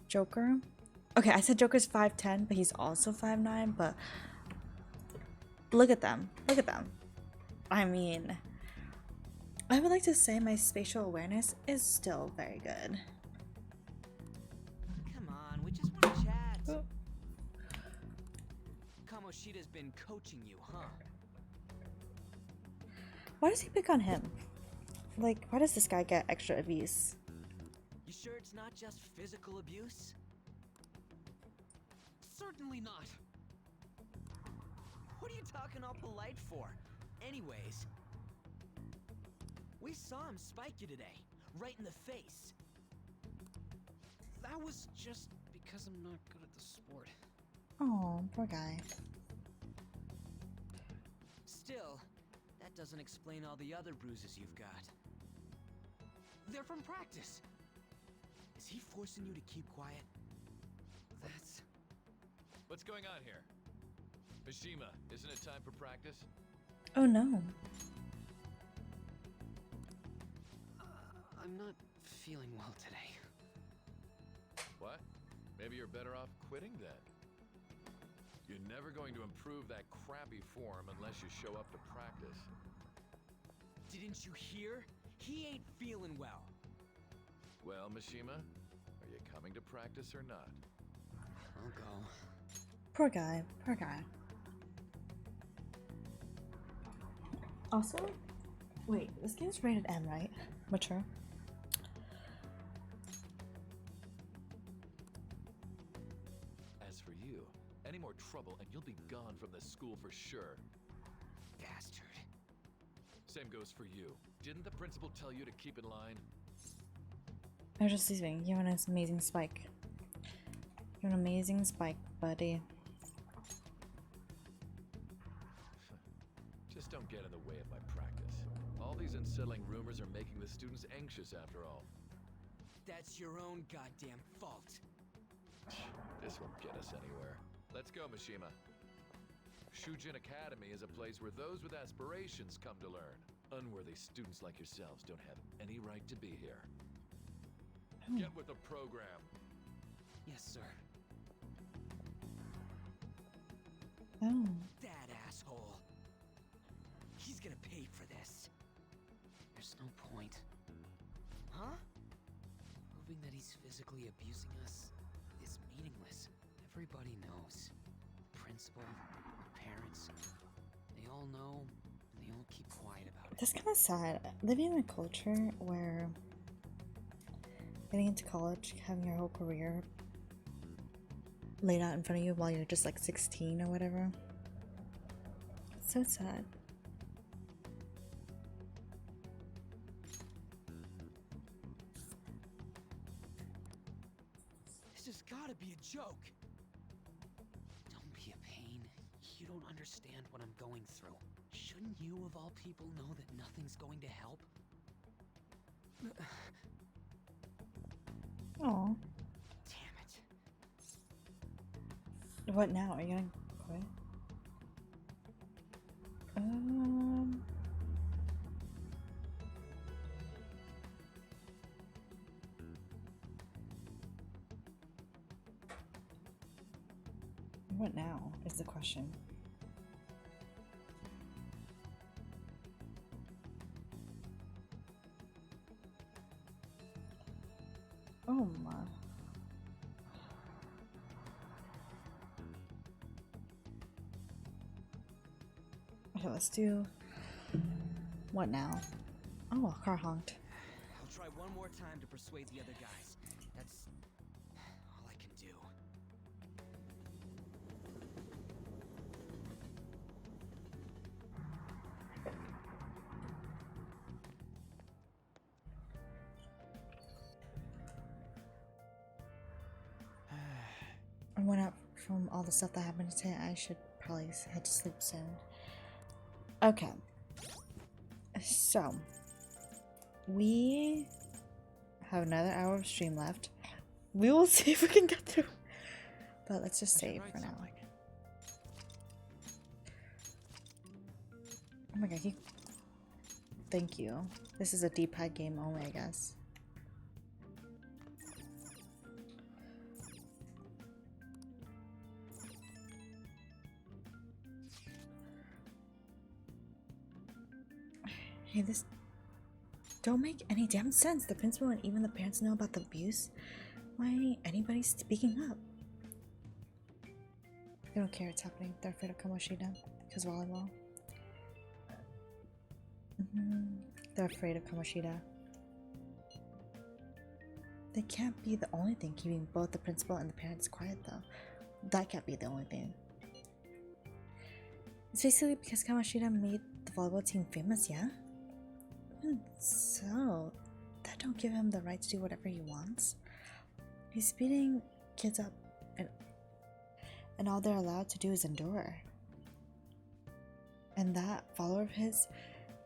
Joker? Okay, I said Joker's 5'10", but he's also 5'9", but look at them. Look at them. I mean, I would like to say my spatial awareness is still very good. Come on, we just want to chat. Kamoshida's been coaching you, huh? Why does he pick on him? Like, why does this guy get extra abuse? You sure it's not just physical abuse? Certainly not. What are you talking all polite for? Anyways, we saw him spike you today, right in the face. That was just because I'm not good at the sport. Oh, poor guy. Still, that doesn't explain all the other bruises you've got. They're from practice. Is he forcing you to keep quiet? That's... What's going on here? Mishima, isn't it time for practice? Oh no. I'm not feeling well today. What? Maybe you're better off quitting then. You're never going to improve that crappy form unless you show up to practice. Didn't you hear? He ain't feeling well. Well, Mishima, are you coming to practice or not? I'll go. Poor guy. Poor guy. Also, wait, this game's rated M, right? Mature. As for you, any more trouble and you'll be gone from this school for sure. Bastard. Same goes for you. Didn't the principal tell you to keep in line? I was just leaving. You have an amazing spike. You're an amazing spike, buddy. Just don't get in the way of my practice. All these unsettling rumors are making the students anxious after all. That's your own goddamn fault. This won't get us anywhere. Let's go, Mishima. Shujin Academy is a place where those with aspirations come to learn. Unworthy students like yourselves don't have any right to be here. Get with the program. Yes, sir. Oh. That asshole. He's gonna pay for this. There's no point. Huh? Proving that he's physically abusing us is meaningless. Everybody knows. The principal, the parents, they all know, and they all keep quiet about it. That's kind of sad. Living in a culture where getting into college, having your whole career laid out in front of you while you're just like 16 or whatever. It's so sad. This has gotta be a joke. Don't be a pain. You don't understand what I'm going through. Shouldn't you, of all people, know that nothing's going to help? Oh. Damn it. What now? Are you gonna quit? What now is the question. Oh my. Okay, let's do what now? Oh, a car honked. I'll try one more time to persuade the other guys. That's all I can do. I went out from all the stuff that happened today. I should probably head to sleep soon. Okay. So, we have another hour of stream left. We will see if we can get through. But let's just save for now. Oh my god, thank you. This is a D-pad game only, I guess. Hey, this don't make any damn sense. The principal and even the parents know about the abuse. Why ain't anybody speaking up? They don't care it's happening. They're afraid of Kamoshida because volleyball. They're afraid of Kamoshida. They can't be the only thing keeping both the principal and the parents quiet, though. That can't be the only thing. It's basically because Kamoshida made the volleyball team famous, yeah? So, that don't give him the right to do whatever he wants. He's beating kids up, and all they're allowed to do is endure. And that follower of his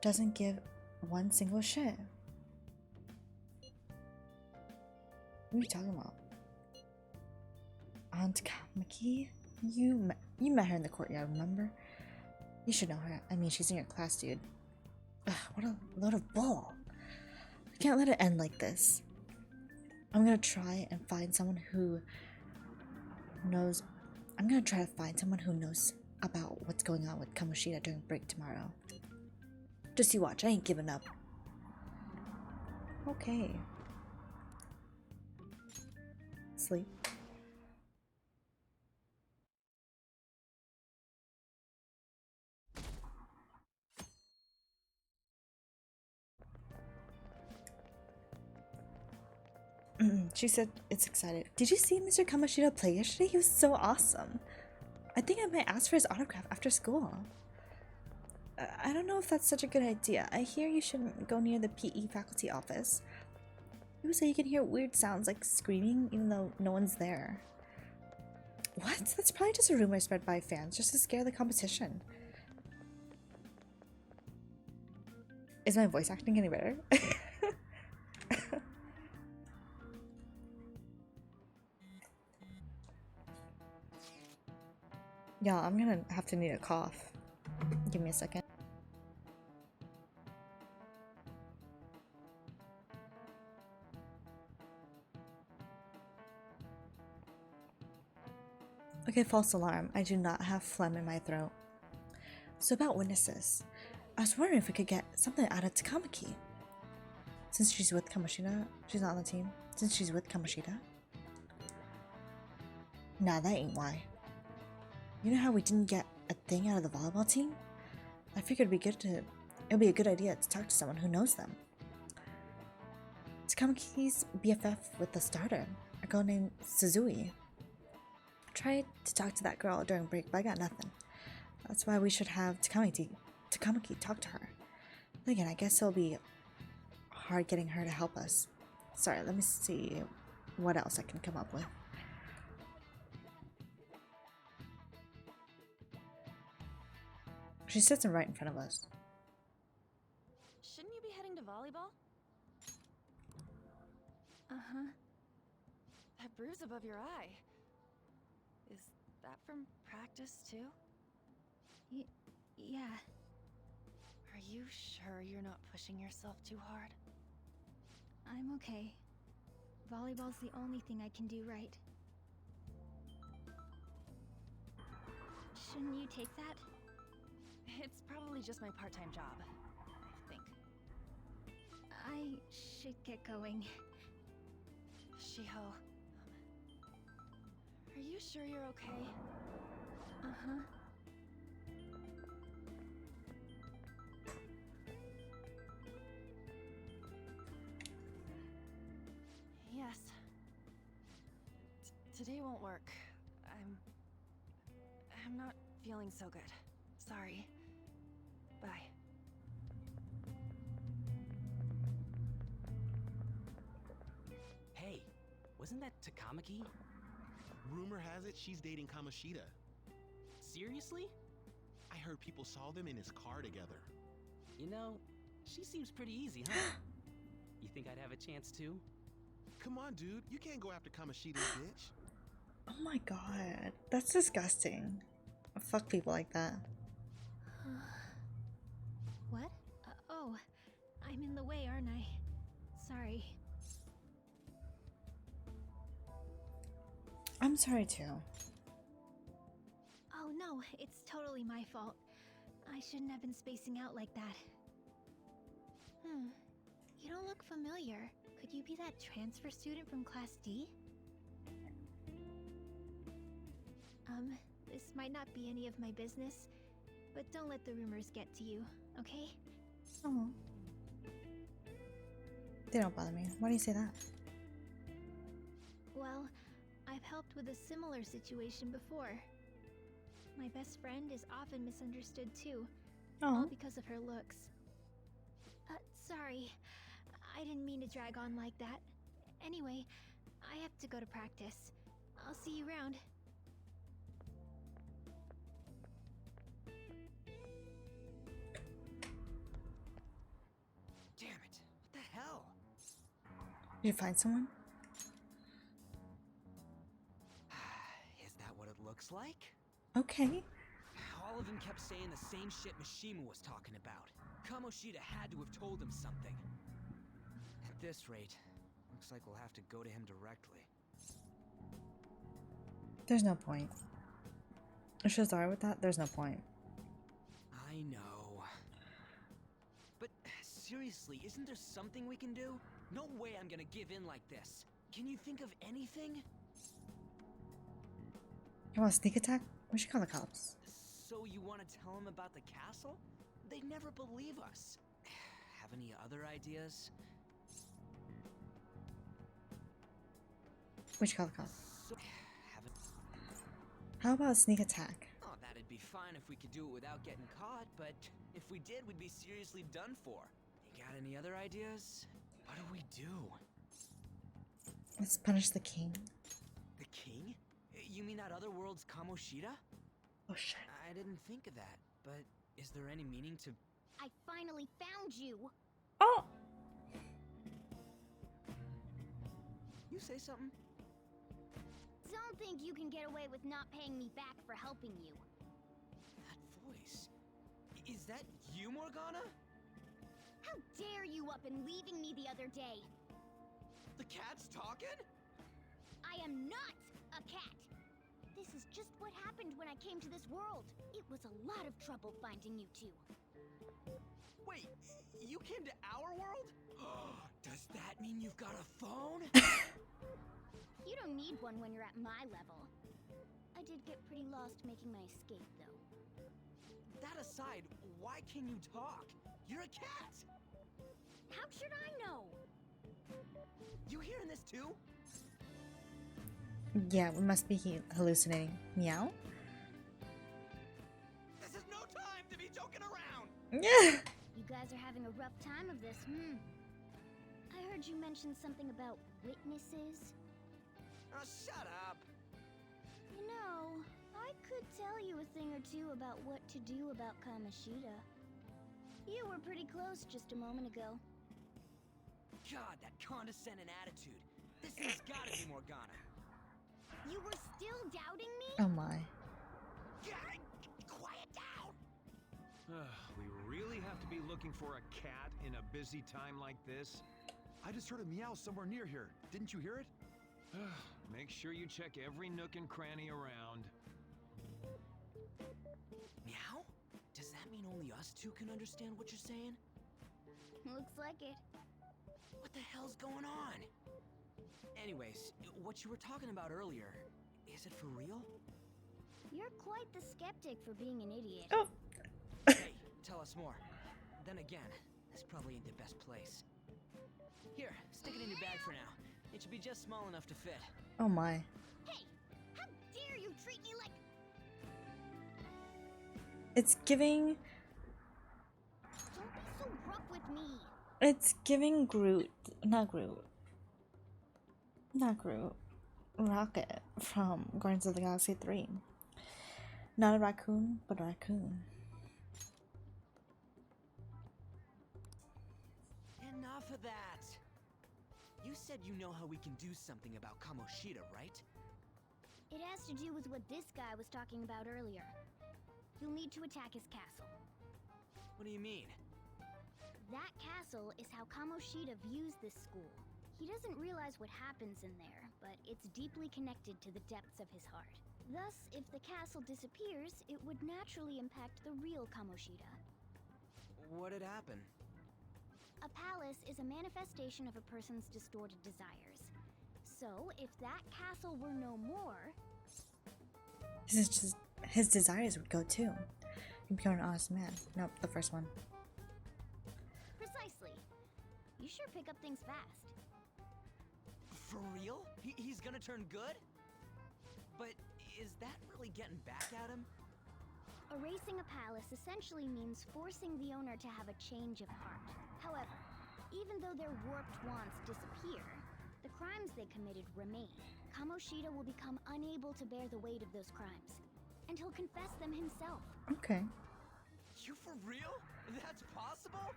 doesn't give one single shit. What are you talking about? Aunt Kamaki? You met her in the courtyard, remember? You should know her. I mean, she's in your class, dude. Ugh, what a load of bull. I can't let it end like this. I'm gonna try and find someone who knows. I'm gonna try to find someone who knows about what's going on with Kamoshida during break tomorrow. Just you watch, I ain't giving up. Okay. Sleep. She said it's excited. Did you see Mr. Kamoshida play yesterday? He was so awesome. I think I might ask for his autograph after school. I don't know if that's such a good idea. I hear you shouldn't go near the PE faculty office. People say you can hear weird sounds like screaming even though no one's there. What? That's probably just a rumor spread by fans just to scare the competition. Is my voice acting any better? Yeah, I'm gonna have to need a cough. Give me a second. Okay, false alarm. I do not have phlegm in my throat. So about witnesses. I was wondering if we could get something out of Takamaki. Since she's with Kamoshida, she's not on the team. Since she's with Kamoshida. Nah, that ain't why. You know how we didn't get a thing out of the volleyball team? I figured it'd be a good idea to talk to someone who knows them. Takamaki's BFF with the starter, a girl named Suzui. tried to talk to that girl during break, but I got nothing. That's why we should have Takamaki talk to her. But again, I guess it'll be hard getting her to help us. Sorry, let me see what else I can come up with. She sits right in front of us. Shouldn't you be heading to volleyball? Uh-huh. That bruise above your eye. Is that from practice too? Yeah. Are you sure you're not pushing yourself too hard? I'm okay. Volleyball's the only thing I can do right. Shouldn't you take that? It's probably just my part-time job, I think. I should get going. Shiho, are you sure you're okay? Uh-huh. Yes. Today won't work. I'm not feeling so good. Sorry. Bye. Hey, wasn't that Takamaki? Rumor has it she's dating Kamoshida. Seriously? I heard people saw them in his car together. You know, she seems pretty easy, huh? You think I'd have a chance too? Come on, dude. You can't go after Kamoshida's bitch. Oh my god, that's disgusting. Fuck people like that. What? Oh, I'm in the way, aren't I? Sorry. I'm sorry too. Oh no, it's totally my fault. I shouldn't have been spacing out like that. You don't look familiar. Could you be that transfer student from Class D? This might not be any of my business, but don't let the rumors get to you, okay? Oh. They don't bother me. Why do you say that? Well, I've helped with a similar situation before. My best friend is often misunderstood too, all Oh. because of her looks. Sorry. I didn't mean to drag on like that. Anyway, I have to go to practice. I'll see you around. Damn it! What the hell? Did you find someone? Is that what it looks like? Okay. All of them kept saying the same shit Mishima was talking about. Kamoshida had to have told him something. At this rate, looks like we'll have to go to him directly. There's no point. If she's alright with that, there's no point. I know. But seriously, isn't there something we can do? No way I'm gonna give in like this. Can you think of anything? You want a sneak attack? We should call the cops. So you want to tell him about the castle? They'd never believe us. Have any other ideas? We should call the cops. So, How about a sneak attack? oh, that'd be fine if we could do it without getting caught, but if we did, we'd be seriously done for. You got any other ideas? What do we do? Let's punish the king. The king? You mean that other world's Kamoshida? Oh shit. I didn't think of that, but is there any meaning to... I finally found you! Oh! You say something? Don't think you can get away with not paying me back for helping you. That voice... Is that you, Morgana? How dare you up and leaving me the other day? The cat's talking? I am not a cat! This is just what happened when I came to this world. It was a lot of trouble finding you two. Wait, you came to our world? Does that mean you've got a phone? You don't need one when you're at my level. I did get pretty lost making my escape, though. That aside, why can you talk? You're a cat! How should I know? You hearing this too? Yeah, we must be hallucinating. Meow? This is no time to be joking around! Yeah. You guys are having a rough time of this, I heard you mention something about witnesses. Oh, shut up! You know, I could tell you a thing or two about what to do about Kamoshida. You were pretty close just a moment ago. God, that condescending attitude. This thing's gotta be Morgana. You were still doubting me? Oh my. Quiet down! We really have to be looking for a cat in a busy time like this? I just heard a meow somewhere near here. Didn't you hear it? Make sure you check every nook and cranny around. Meow? Does that mean only us two can understand what you're saying? Looks like it. What the hell's going on? Anyways, what you were talking about earlier, is it for real? You're quite the skeptic for being an idiot. Oh. Hey, tell us more. Then again, this probably ain't the best place. Here, stick it in your bag for now. It should be just small enough to fit. Oh my. Hey! How dare you treat me like... It's giving... Don't be so rough with me! It's giving Groot... Not Groot. Not Groot. Rocket from Guardians of the Galaxy 3. Not a raccoon, but a raccoon. Enough of that! You said you know how we can do something about Kamoshida, right? It has to do with what this guy was talking about earlier. You'll need to attack his castle. What do you mean? That castle is how Kamoshida views this school. He doesn't realize what happens in there, but it's deeply connected to the depths of his heart. Thus, if the castle disappears, it would naturally impact the real Kamoshida. What'd happen? A palace is a manifestation of a person's distorted desires. So, if that castle were no more... His desires would go too. He'd become an honest man. Nope, the first one. Precisely. You sure pick up things fast. For real? He's gonna turn good? But is that really getting back at him? Erasing a palace essentially means forcing the owner to have a change of heart. However, even though their warped wants disappear, the crimes they committed remain. Kamoshida will become unable to bear the weight of those crimes, and he'll confess them himself. Okay. You for real? That's possible?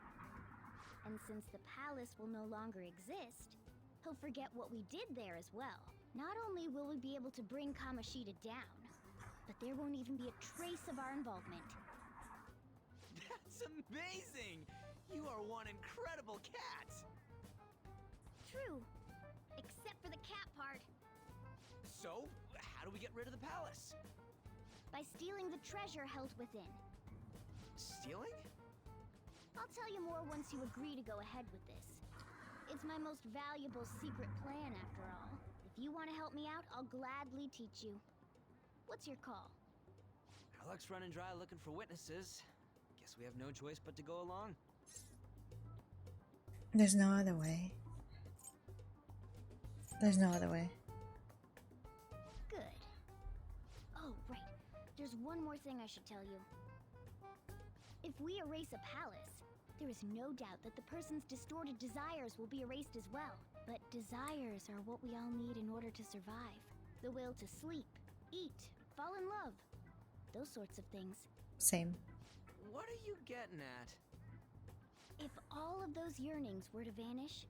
And since the palace will no longer exist, he'll forget what we did there as well. Not only will we be able to bring Kamoshida down, but there won't even be a trace of our involvement. That's amazing! You are one incredible cat! True. Except for the cat part. So, how do we get rid of the palace? By stealing the treasure held within. Stealing? I'll tell you more once you agree to go ahead with this. It's my most valuable secret plan, after all. If you want to help me out, I'll gladly teach you. What's your call? Our luck's running dry looking for witnesses. Guess we have no choice but to go along. There's no other way. There's no other way. Good. Oh, right. There's one more thing I should tell you. If we erase a palace, there is no doubt that the person's distorted desires will be erased as well. But desires are what we all need in order to survive. The will to sleep, eat, fall in love. Those sorts of things. Same. What are you getting at? If all of those yearnings were to vanish,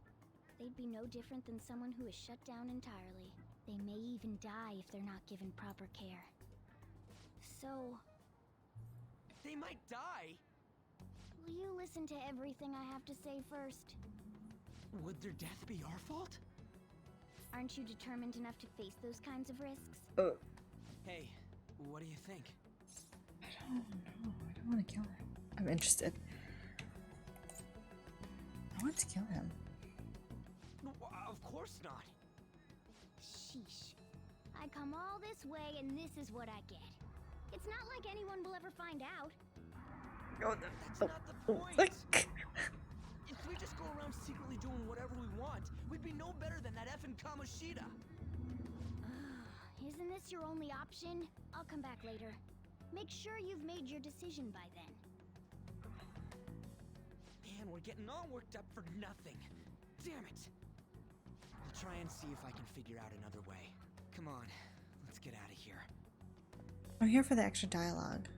they'd be no different than someone who is shut down entirely. They may even die if they're not given proper care. So... They might die? will you listen to everything I have to say first? Would their death be our fault? Aren't you determined enough to face those kinds of risks? Hey, what do you think? I don't know. I don't want to kill him. I'm interested. I want to kill him. No, of course not. Sheesh. I come all this way and this is what I get. It's not like anyone will ever find out. Oh, That's not the point. If we just go around secretly doing whatever we want, we'd be no better than that effing Kamoshida. this your only option? I'll come back later. Make sure you've made your decision by then. Man, we're getting all worked up for nothing. Damn it! I'll try and see if I can figure out another way. Come on, let's get out of here. I'm here for the extra dialogue.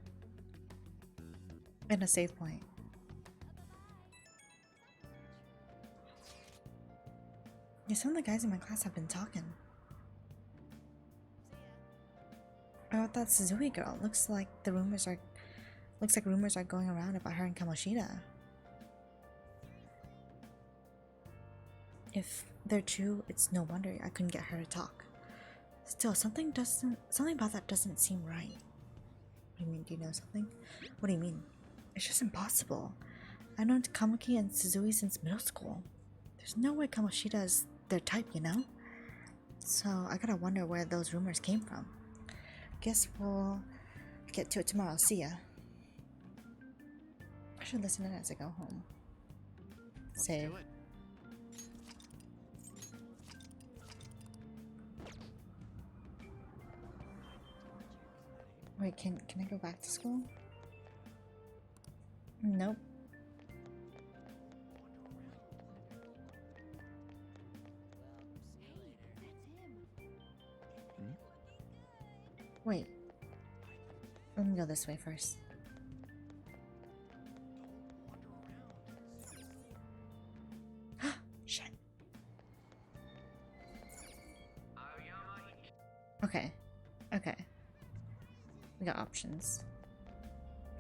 And a save point. Yeah, some of the guys in my class have been talking. About that Suzui girl. Looks like rumors are going around about her and Kamoshida. If they're true, it's no wonder I couldn't get her to talk. Still, something about that doesn't seem right. What do you mean? Do you know something? What do you mean? It's just impossible. I've known Kamuki and Suzui since middle school. There's no way Kamoshida is their type, you know? So I gotta wonder where those rumors came from. Guess we'll get to it tomorrow. See ya. I should listen in as I go home. Save. Wait, can I go back to school? Nope. Wait. Let me go this way first. Shit. Okay. Okay. We got options.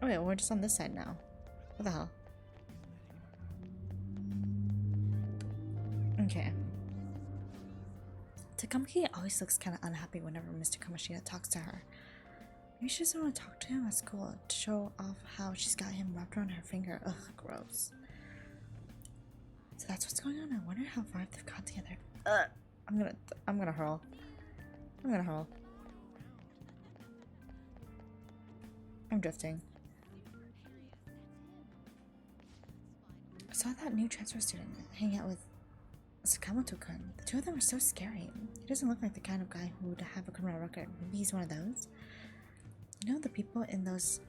Oh wait, we're just on this side now. What the hell? Okay. Takamaki always looks kind of unhappy whenever Mr. Kamoshida talks to her. Maybe she doesn't want to talk to him at school to show off how she's got him wrapped around her finger. Ugh, gross. So that's what's going on. I wonder how far they've got together. I'm gonna hurl. I'm gonna hurl. I'm drifting. I saw that new transfer student hang out with Sakamoto-kun. The two of them are so scary. He doesn't look like the kind of guy who would have a criminal record. Maybe he's one of those? You know the people in those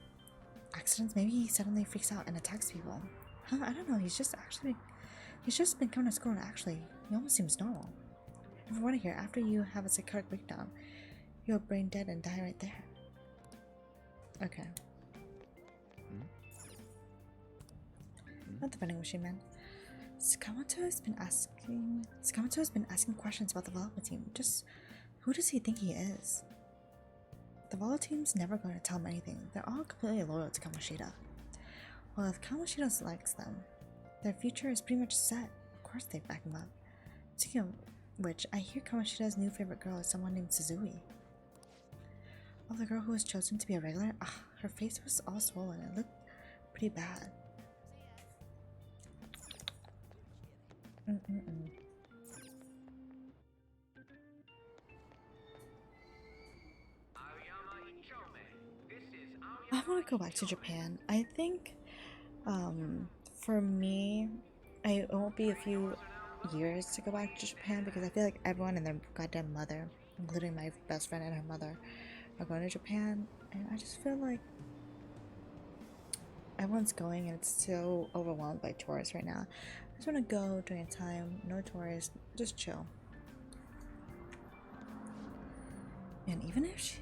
accidents? Maybe he suddenly freaks out and attacks people. Huh? I don't know. He's just been coming to school and actually, he almost seems normal. And from what I hear, after you have a psychotic breakdown, you're brain dead and die right there. Okay. Not the vending machine man. Sakamoto has been asking questions about the volleyball team. Just who does he think he is? The volleyball team's never going to tell him anything. They're all completely loyal to Kamoshida. Well, if Kamoshida selects them, their future is pretty much set. Of course they back him up. Speaking of which, I hear Kamoshida's new favorite girl is someone named Suzui. Oh, the girl who was chosen to be a regular? Her face was all swollen. It looked pretty bad. I want to go back to Japan. I think, for me, it won't be a few years to go back to Japan because I feel like everyone and their goddamn mother, including my best friend and her mother, are going to Japan, and I just feel like everyone's going and it's so overwhelmed by tourists right now. I just want to go during a time, no tourists, just chill. And even if she,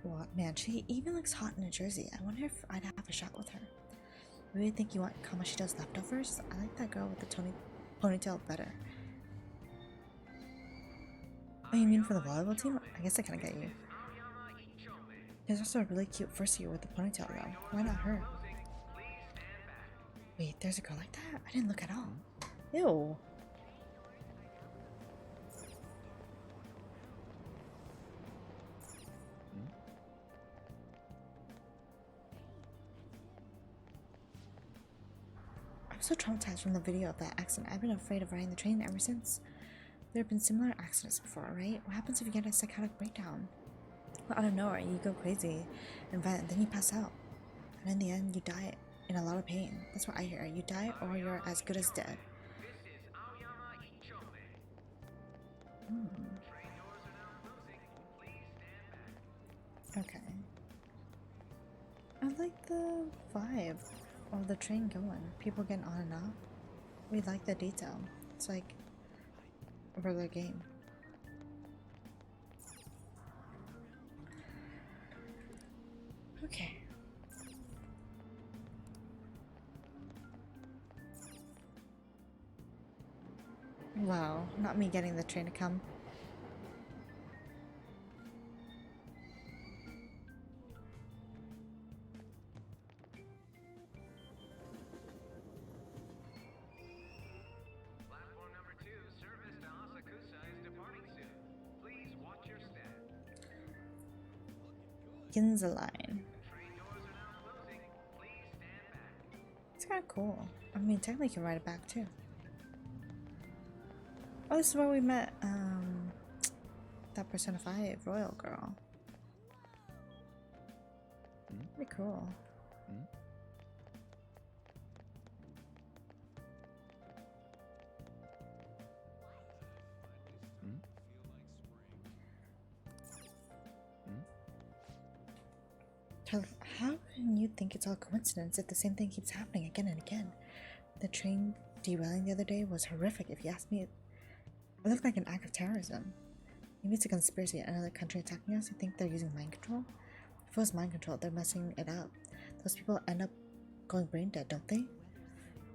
well, man, she even looks hot in a jersey. I wonder if I'd have a shot with her. Maybe I think you want Kamoshida's leftovers? I like that girl with the ponytail better. Oh, you mean for the volleyball team? I guess I kinda get you. There's also a really cute first year with the ponytail though. Why not her? Wait, there's a girl like that? I didn't look at all. Ew. I'm so traumatized from the video of that accident. I've been afraid of riding the train ever since. There have been similar accidents before, right? What happens if you get a psychotic breakdown? Well, out of nowhere, you go crazy and violent, then you pass out. And in the end, you die in a lot of pain. That's what I hear. You die or you're as good as dead. Okay. I like the vibe of the train going. People getting on and off. We like the detail. It's like a regular game. Okay. Wow, not me getting the train to come. Platform number 2, service to Asakusa is departing soon. Please watch your step. Ginza line. Train doors are now closing. Please stand back. It's kind of cool. I mean, technically you can ride it back too. Oh, this is where we met, that Persona 5 Royal girl. Pretty cool. How can you think it's all coincidence if the same thing keeps happening again and again? The train derailing the other day was horrific, if you ask me. It looked like an act of terrorism. Maybe it's a conspiracy, another country attacking us. You think they're using mind control? If it was mind control, they're messing it up. Those people end up going brain dead, don't they?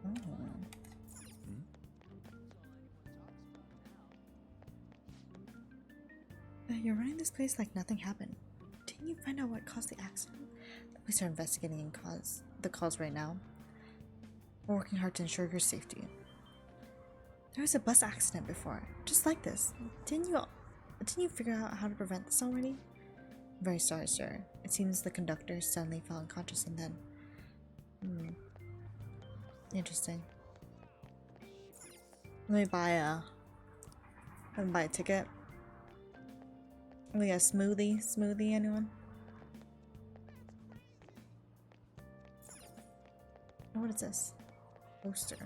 Oh. You're running this place like nothing happened. Didn't you find out what caused the accident? The police are investigating the cause right now. We're working hard to ensure your safety. There was a bus accident before, just like this. Didn't you figure out how to prevent this already? I'm very sorry, sir. It seems the conductor suddenly fell unconscious and then... Interesting. Let me buy a ticket. We got a smoothie, anyone? What is this? Poster.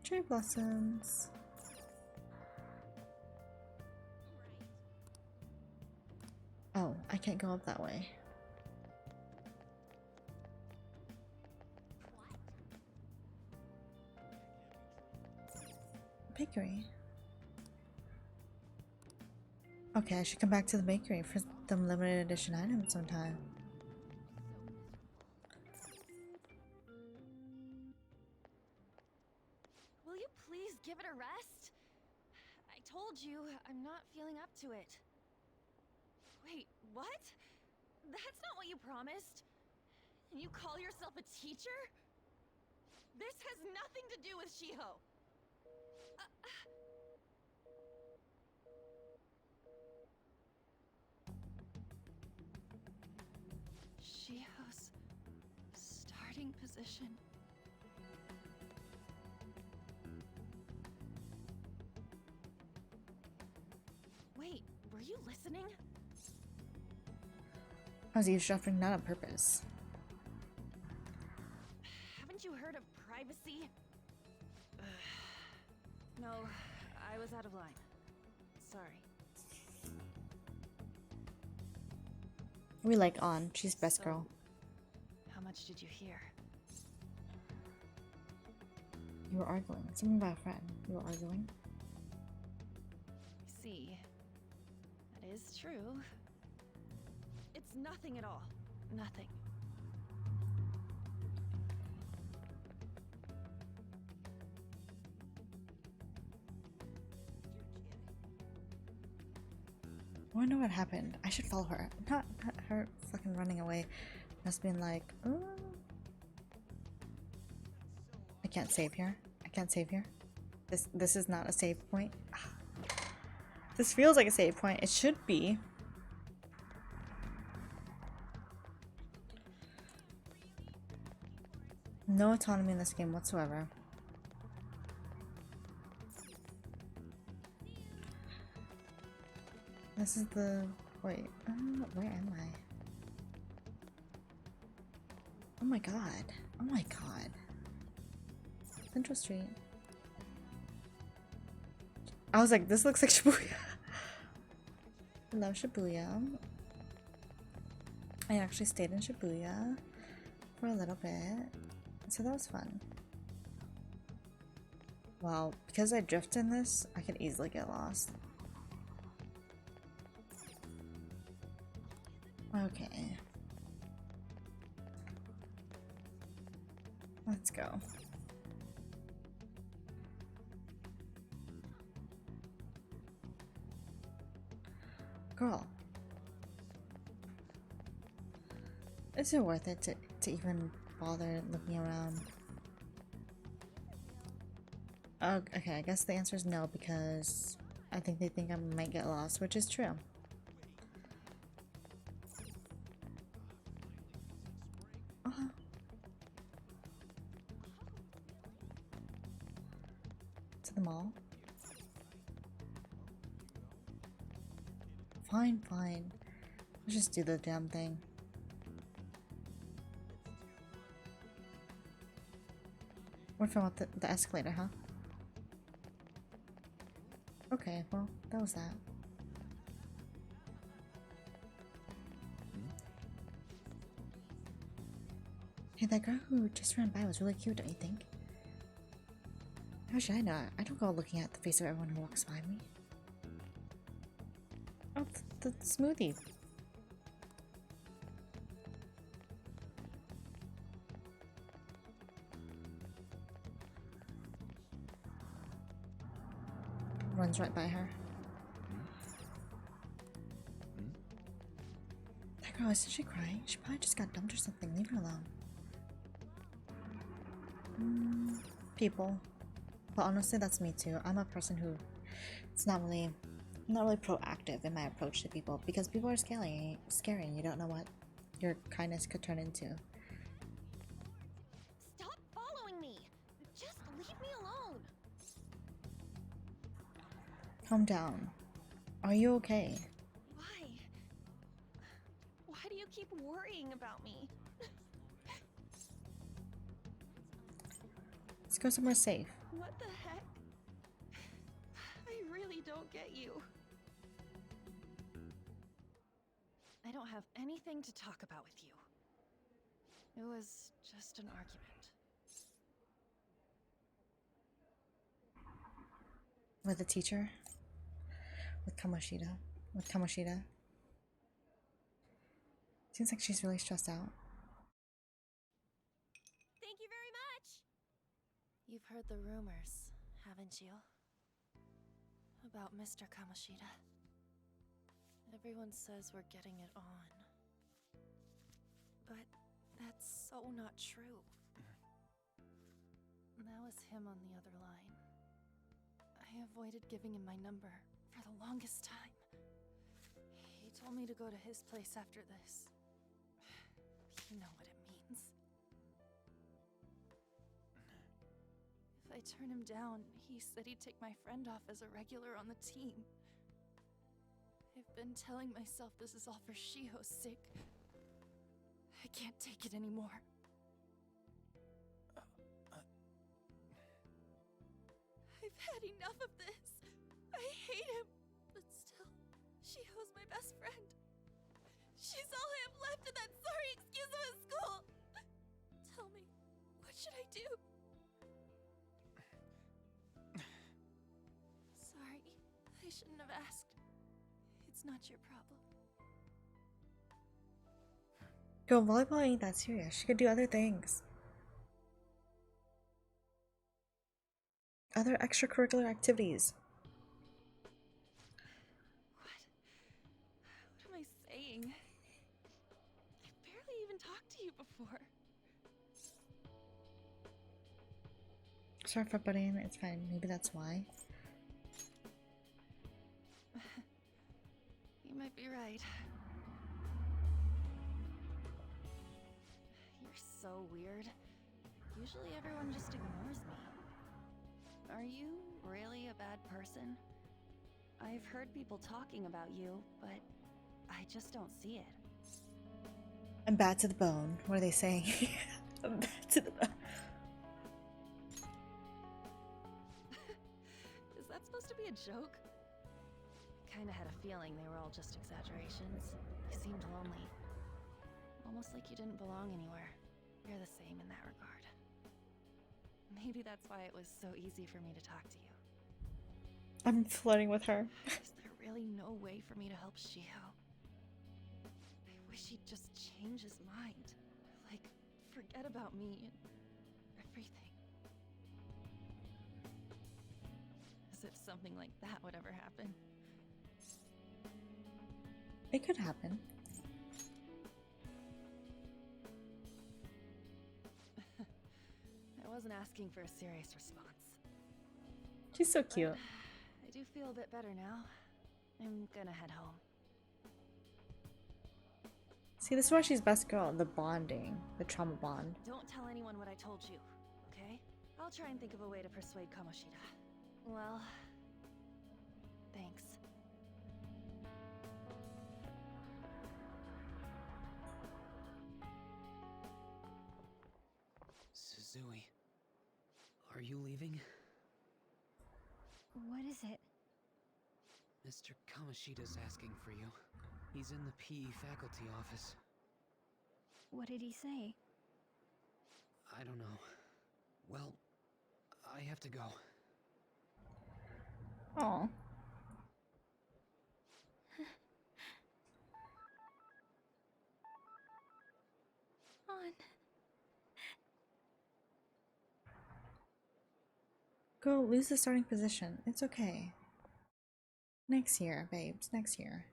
Cherry blossoms. Oh, I can't go up that way. Bakery. Okay, I should come back to the bakery for some limited edition items sometime. Will you please give it a rest? I told you I'm not feeling up to it. Wait, what? That's not what you promised. And you call yourself a teacher? This has nothing to do with Shiho. Shiho's starting position. Wait, were you listening? I was eavesdropping, not on purpose. Haven't you heard of privacy? No, I was out of line. Sorry. We like On. She's best girl. How much did you hear? You were arguing. Something about a friend. You were arguing? See, that is true. It's nothing at all. Nothing. I wanna know what happened. I should follow her. Not her fucking running away. Must have been like, oh. I can't save here. I can't save here. This is not a save point. This feels like a save point. It should be. No autonomy in this game whatsoever. This is the... Wait, where am I? Oh my god. Oh my god. Central Street. I was like, this looks like Shibuya. I love Shibuya. I actually stayed in Shibuya for a little bit, so that was fun. Wow, because I drift in this, I could easily get lost. Okay. Let's go. Girl. Is it worth it to even bother looking around? Oh, okay, I guess the answer is no, because I think they think I might get lost, which is true. To the mall? Fine, fine. Let's just do the damn thing. We're filling out the escalator, huh? Okay, well, that was that. Hey, that girl who just ran by was really cute, don't you think? How should I know? I don't go looking at the face of everyone who walks by me. Oh, the smoothie. Runs right by her. That girl, isn't she crying? She probably just got dumped or something. Leave her alone. People. But honestly, that's me too. I'm a person who it's not really proactive in my approach to people because people are scary and you don't know what your kindness could turn into. Stop following me! Just leave me alone! Calm down. Are you okay? Why? Why do you keep worrying about me? Let's go somewhere safe. What the heck? I really don't get you. I don't have anything to talk about with you. It was just an argument. With the teacher? With Kamoshida? With Kamoshida? Seems like she's really stressed out. Thank you very much! You've heard the rumors, haven't you? About Mr. Kamoshida. Everyone says we're getting it on. But that's so not true. That was him on the other line. I avoided giving him my number for the longest time. He told me to go to his place after this. You know what it means. If I turn him down, he said he'd take my friend off as a regular on the team. I've been telling myself this is all for Shiho's sake. I can't take it anymore. I've had enough of this. I hate him. But still, Shiho's my best friend. She's all I have left in that sorry excuse of a school. Tell me, what should I do? Sorry, I shouldn't have asked. It's not your problem. Girl, volleyball ain't that serious. She could do other things. Other extracurricular activities. What am I saying? I've barely even talked to you before. Sorry for butting in. It's fine. Maybe that's why. You might be right. You're so weird. Usually everyone just ignores me. Are you really a bad person? I've heard people talking about you, but I just don't see it. I'm bad to the bone. What are they saying? I'm bad to the bone. Is that supposed to be a joke? kinda had a feeling they were all just exaggerations. You seemed lonely. Almost like you didn't belong anywhere. You're the same in that regard. Maybe that's why it was so easy for me to talk to you. I'm flirting with her. Is there really no way for me to help Shiho? I wish he'd just change his mind. Like, forget about me and everything. As if something like that would ever happen. It could happen. I wasn't asking for a serious response. She's so cute. But I do feel a bit better now. I'm gonna head home. See, this is why she's best girl. The bonding. The trauma bond. Don't tell anyone what I told you, okay? I'll try and think of a way to persuade Kamoshida. Well, thanks. Suzui, are you leaving? What is it? Mr. Kamoshida's asking for you. He's in the PE faculty office. What did he say? I don't know. Well, I have to go. Oh. On. Go lose the starting position. It's okay. Next year, babes. Next year.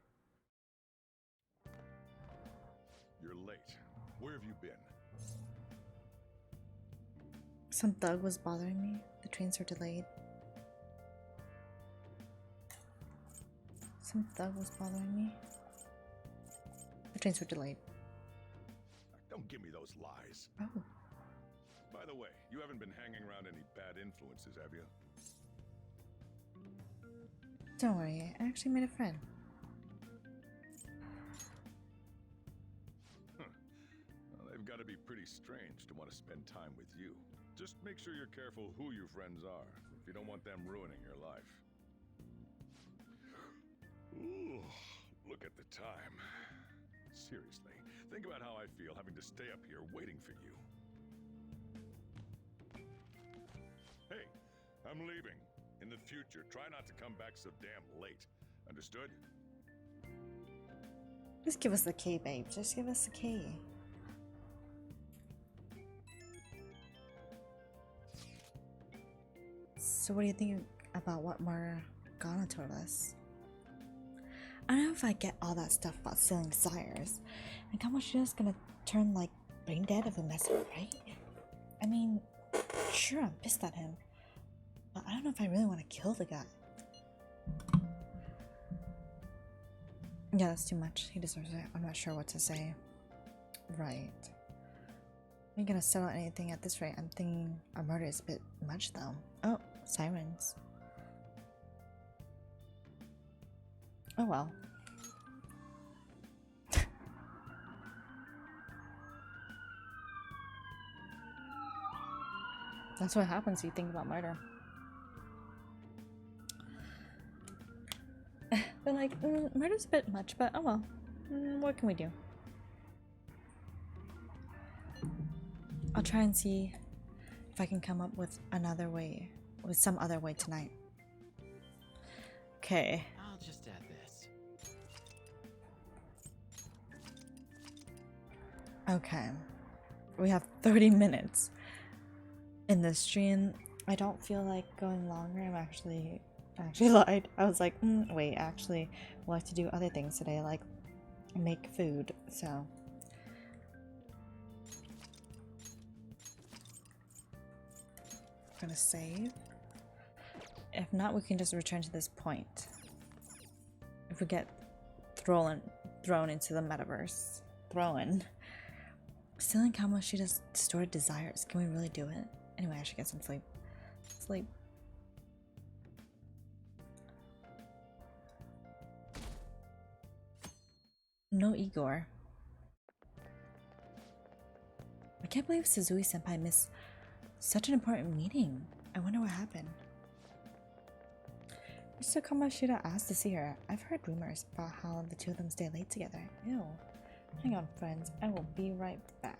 You're late. Where have you been? Some thug was bothering me. The trains were delayed. Some thug was bothering me. The trains were delayed. Don't give me those lies. Oh. By the way, you haven't been hanging around any bad influences, have you? Don't worry, I actually made a friend. Well, they've got to be pretty strange to want to spend time with you. Just make sure you're careful who your friends are, if you don't want them ruining your life. Ooh, look at the time. Seriously, think about how I feel having to stay up here waiting for you. Hey, I'm leaving. In the future, try not to come back so damn late. Understood? Just give us the key, babe. Just give us the key. So what do you think about what Morgana told us? I don't know if I get all that stuff about stealing desires. And Kamoshida's gonna turn like brain dead if we mess up, right? I mean, sure, I'm pissed at him. But I don't know if I really want to kill the guy. Yeah, that's too much. He deserves it. I'm not sure what to say. Right. I ain't gonna settle anything at this rate. I'm thinking a murder is a bit much though. Oh, sirens. Oh well. That's what happens when you think about murder. They're like, murder's a bit much, but oh well. What can we do? I'll try and see if I can come up with another way, with some other way tonight. Okay. I'll just add this. Okay. We have 30 minutes in this stream. I don't feel like going longer. I actually lied. I was like, wait, actually, we'll have to do other things today, like make food, so. Gonna save. If not, we can just return to this point. If we get thrown into the metaverse. Stealing Kamoshida's distorted desires. Can we really do it? Anyway, I should get some sleep. Sleep. No Igor. I can't believe Suzui senpai missed such an important meeting. I wonder what happened. Mr. Kamoshida asked to see her. I've heard rumors about how the two of them stay late together. Ew. Hang on, friends. I will be right back.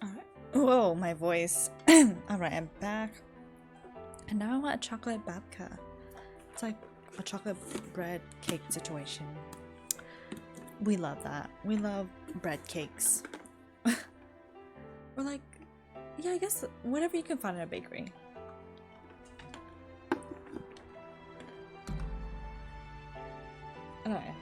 Alright. Whoa, my voice. Alright, I'm back. And now I want a chocolate babka. It's like a chocolate bread cake situation. We love that. We love bread cakes. Or like, yeah, I guess whatever you can find in a bakery. Anyway.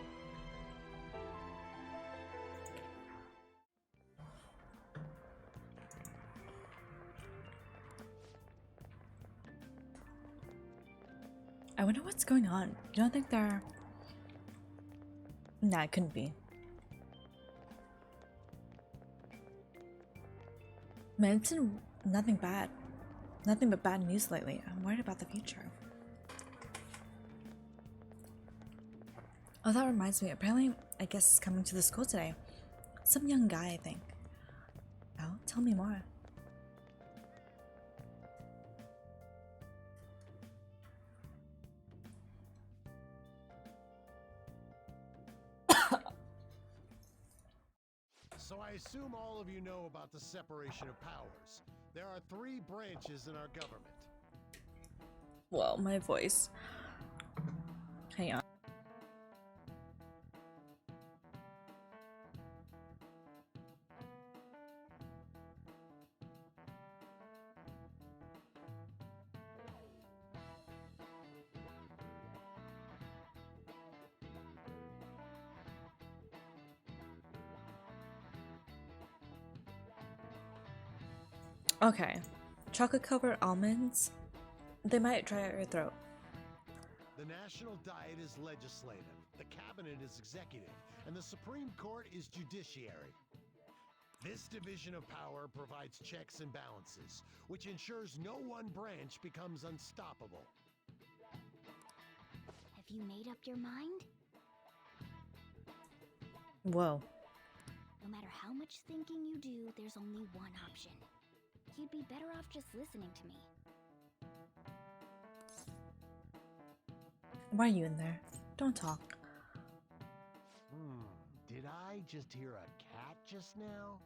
I wonder what's going on. You don't think they're... Nah, it couldn't be. Man, it's been nothing bad. Nothing but bad news lately. I'm worried about the future. Oh, that reminds me. Apparently, I guess it's coming to the school today. Some young guy, I think. Oh, tell me more. So I assume all of you know about the separation of powers. There are 3 branches in our government. Well, my voice. Hang on. Okay. Chocolate covered almonds? They might dry out your throat. The National Diet is legislative, the Cabinet is executive, and the Supreme Court is judiciary. This division of power provides checks and balances, which ensures no one branch becomes unstoppable. Have you made up your mind? Whoa. No matter how much thinking you do, there's only one option. You'd be better off just listening to me. Why are you in there? Don't talk. Did I just hear a cat just now?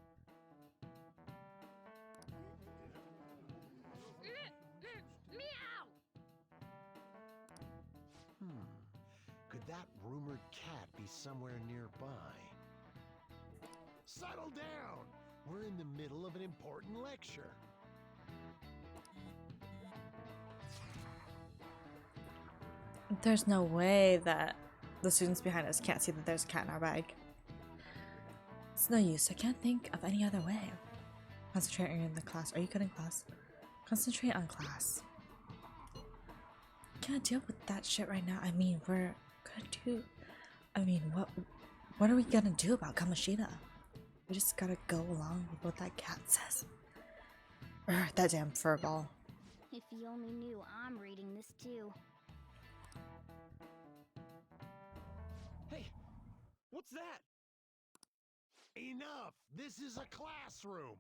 Meow! Could that rumored cat be somewhere nearby? Settle down! We're in the middle of an important lecture. There's no way that the students behind us can't see that there's a cat in our bag. It's no use. I can't think of any other way. Concentrate on the class. Are you good in class? Concentrate on class. Can't deal with that shit right now. I mean, we're gonna do. I mean, what are we gonna do about Kamoshida? We just gotta go along with what that cat says. Urgh, that damn furball. If you only knew I'm reading this too. Hey, what's that? Enough! This is a classroom!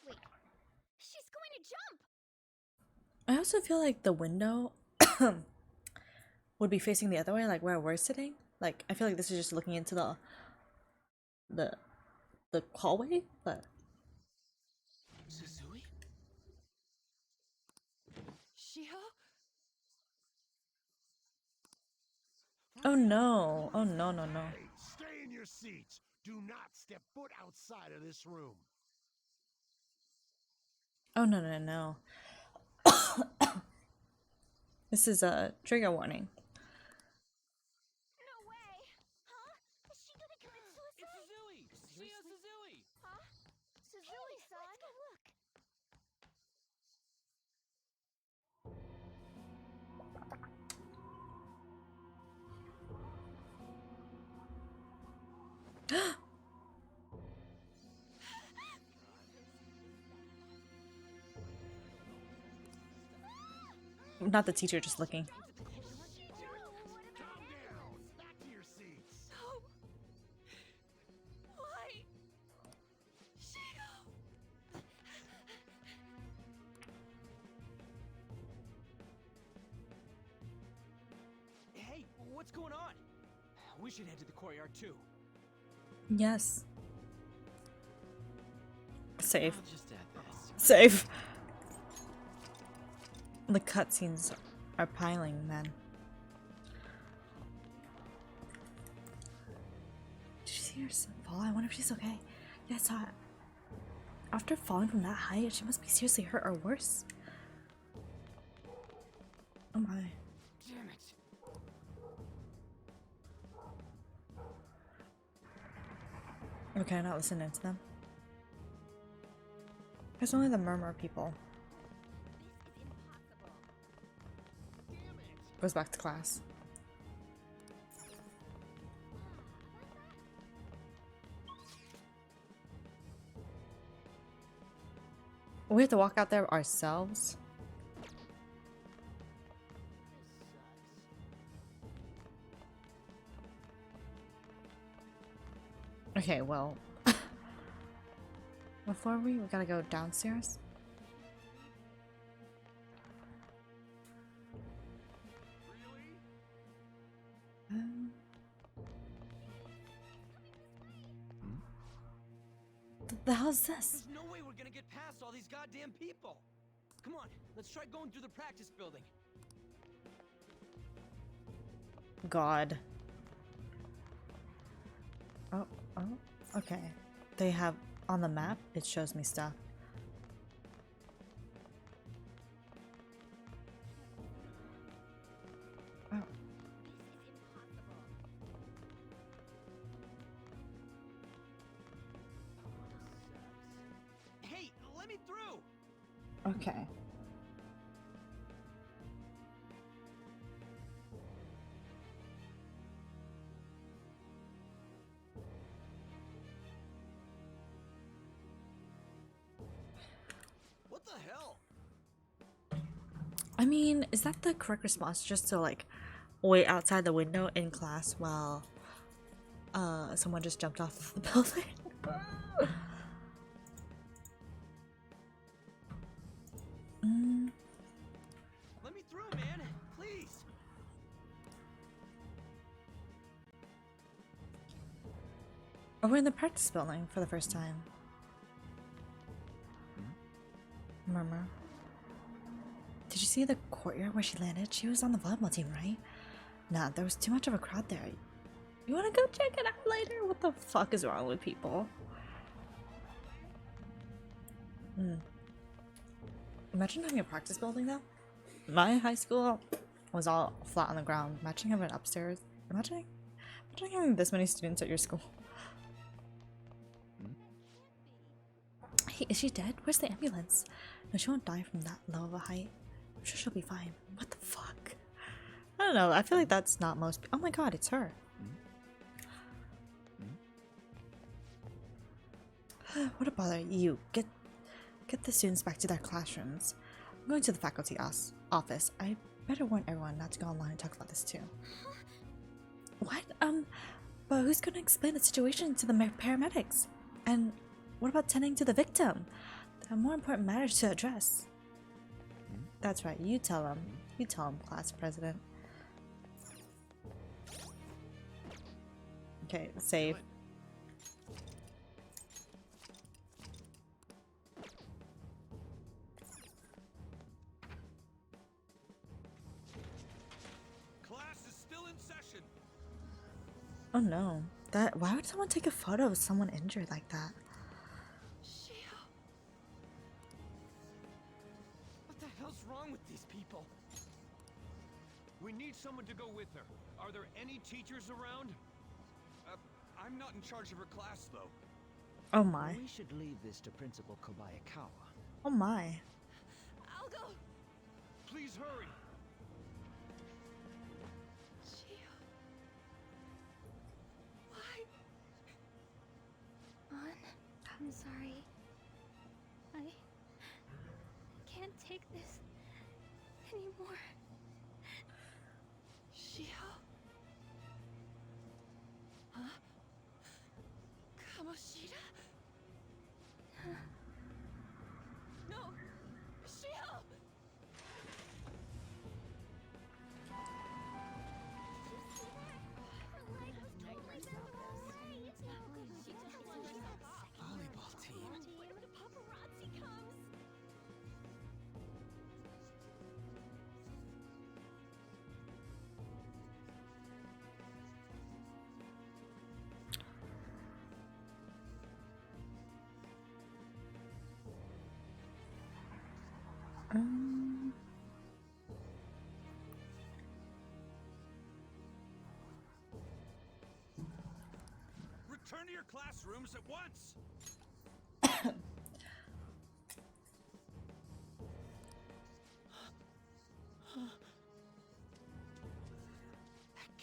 Wait, she's going to jump! I also feel like the window would be facing the other way, like where we're sitting. Like, I feel like this is just looking into the hallway, but Suzui? Shiho? oh no, oh no, no, no. Hey, stay in your seats! Do not step foot outside of this room! Oh no, no, no. This is a trigger warning. No way! Huh? Is she gonna commit suicide? It's Suzui! Shio Suzui! Huh? Suzui-san? Let's go look. Not the teacher, just looking. Calm down! Back to your seats! No! Why? Shiho! Hey, what's going on? We should head to the courtyard too. Yes. Save. I'll just add this. Save. The cutscenes are piling, man. Did you see her fall? I wonder if she's okay. Yeah, I saw it. After falling from that height, she must be seriously hurt or worse. Oh my. Damn it! Okay, I'm not listening to them. There's only the murmur people. Goes back to class. We have to walk out there ourselves. Okay, well, before we gotta go downstairs. The hell's this? There's no way we're gonna get past all these goddamn people. Come on, let's try going through the practice building. God. Oh, okay. They have on the map, it shows me stuff. Oh. Hey, let me through! Okay. What the hell? I mean, is that the correct response? Just to like wait outside the window in class while Someone just jumped off the building. Let me through, man. Please. Oh, we're in the practice building for the first time. Murmur. Did you see the courtyard where she landed? She was on the volleyball team, right? Nah, there was too much of a crowd there. You wanna go check it out later? What the fuck is wrong with people? Imagine having a practice building though. My high school was all flat on the ground. Imagine having it upstairs. Imagine having this many students at your school. Hey, is she dead? Where's the ambulance? No, she won't die from that low of a height. I'm sure she'll be fine. What the fuck? I don't know. I feel like that's not most. Oh my god, it's her. What a bother. You get the students back to their classrooms. I'm going to the faculty office. I better warn everyone not to go online and talk about this too. What? But who's gonna explain the situation to the paramedics? And what about tending to the victim? There are more important matters to address. That's right. You tell them. You tell them, class president. Okay, save. Oh no. Why would someone take a photo of someone injured like that? What the hell's wrong with these people? We need someone to go with her. Are there any teachers around? I'm not in charge of her class, though. Oh my. We should leave this to Principal Kobayakawa. Oh my. I'll go. Please hurry. I'm sorry. I can't take this anymore. Shio? Huh? Kamoshida? No! Shio! Volleyball team. When the paparazzi comes! Return to your classrooms at once. That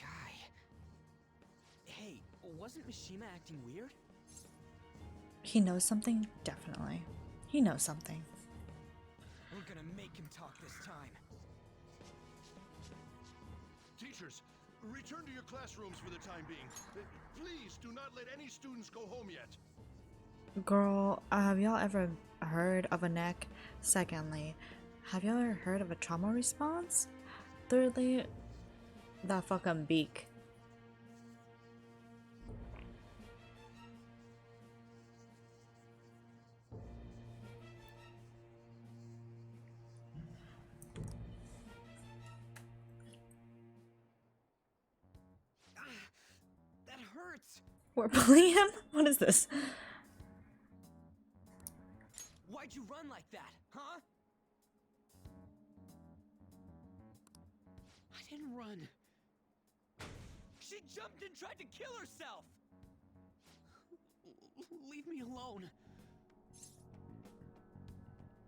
guy. Hey, wasn't Mishima acting weird? He knows something? Definitely. He knows something. We're gonna make him talk this time. Teachers, return to your classrooms for the time being. Please do not let any students go home yet. Girl, have y'all ever heard of a neck? Secondly, have y'all ever heard of a trauma response? Thirdly, that fucking beak. That hurts. We're bullying him? What is this? Why'd you run like that, huh? I didn't run. She jumped and tried to kill herself. Leave me alone.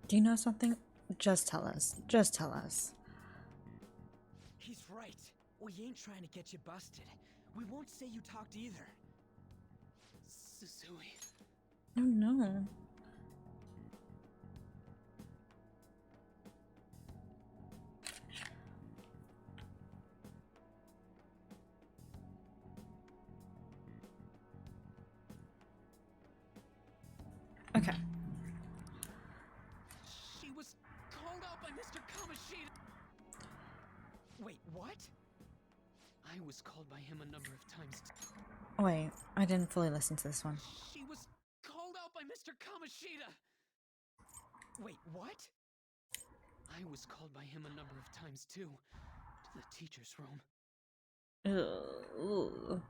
Do you know something? Just tell us. Just tell us. He's right. We ain't trying to get you busted. We won't say you talked either. Susui. Oh no. Okay. She was called out by Mr. Kamishita. Wait, what? I was called by him a number of times. Wait, I didn't fully listen to this one. She was called out by Mr. Kamishita. Wait, what? I was called by him a number of times too, to the teacher's room. Ugh.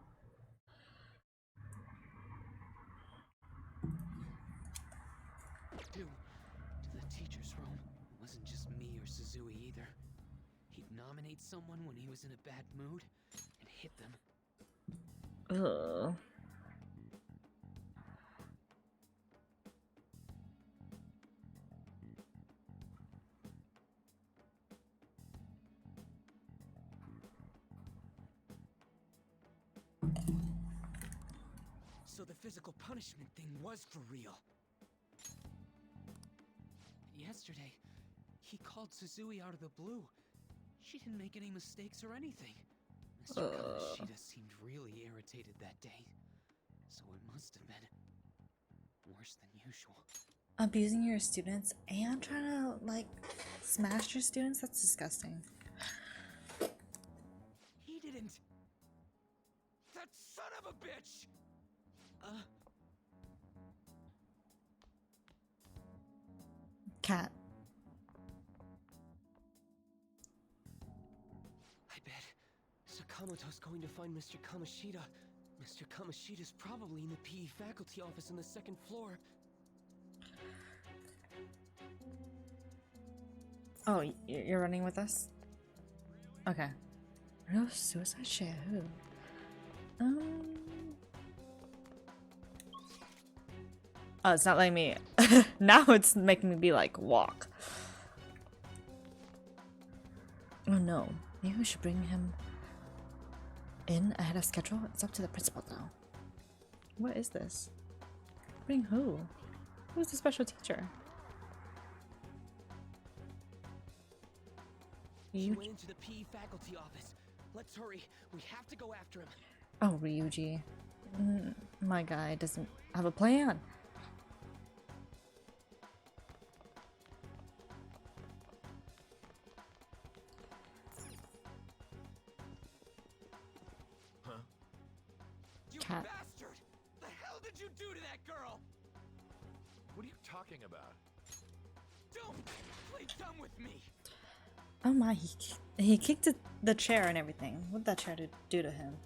To the teacher's room. It wasn't just me or Suzui either. He'd nominate someone when he was in a bad mood and hit them. Ugh. So the physical punishment thing was for real. Yesterday, he called Suzui out of the blue. She didn't make any mistakes or anything. Mr. Kamishita seemed really irritated that day. So it must have been worse than usual. Abusing your students and trying to, like, smash your students? That's disgusting. He didn't. That son of a bitch! Cat. I bet Sakamoto's going to find Mr. Kamishita. Mr. Kamishita's probably in the PE faculty office on the second floor. Oh, you're running with us? Okay. Real suicide shit, who? Oh, it's not letting me. Now it's making me be like, walk. Oh no. Maybe we should bring him in ahead of schedule? It's up to the principal now. What is this? Bring who? Who's the special teacher? He went into the PE faculty office. Let's hurry. We have to go after him. Oh, Ryuji. My guy doesn't have a plan. Huh? You Cat. bastard! The hell did you do to that girl? What are you talking about? Don't play dumb with me! Oh my, he kicked the chair and everything. What did that chair do to him?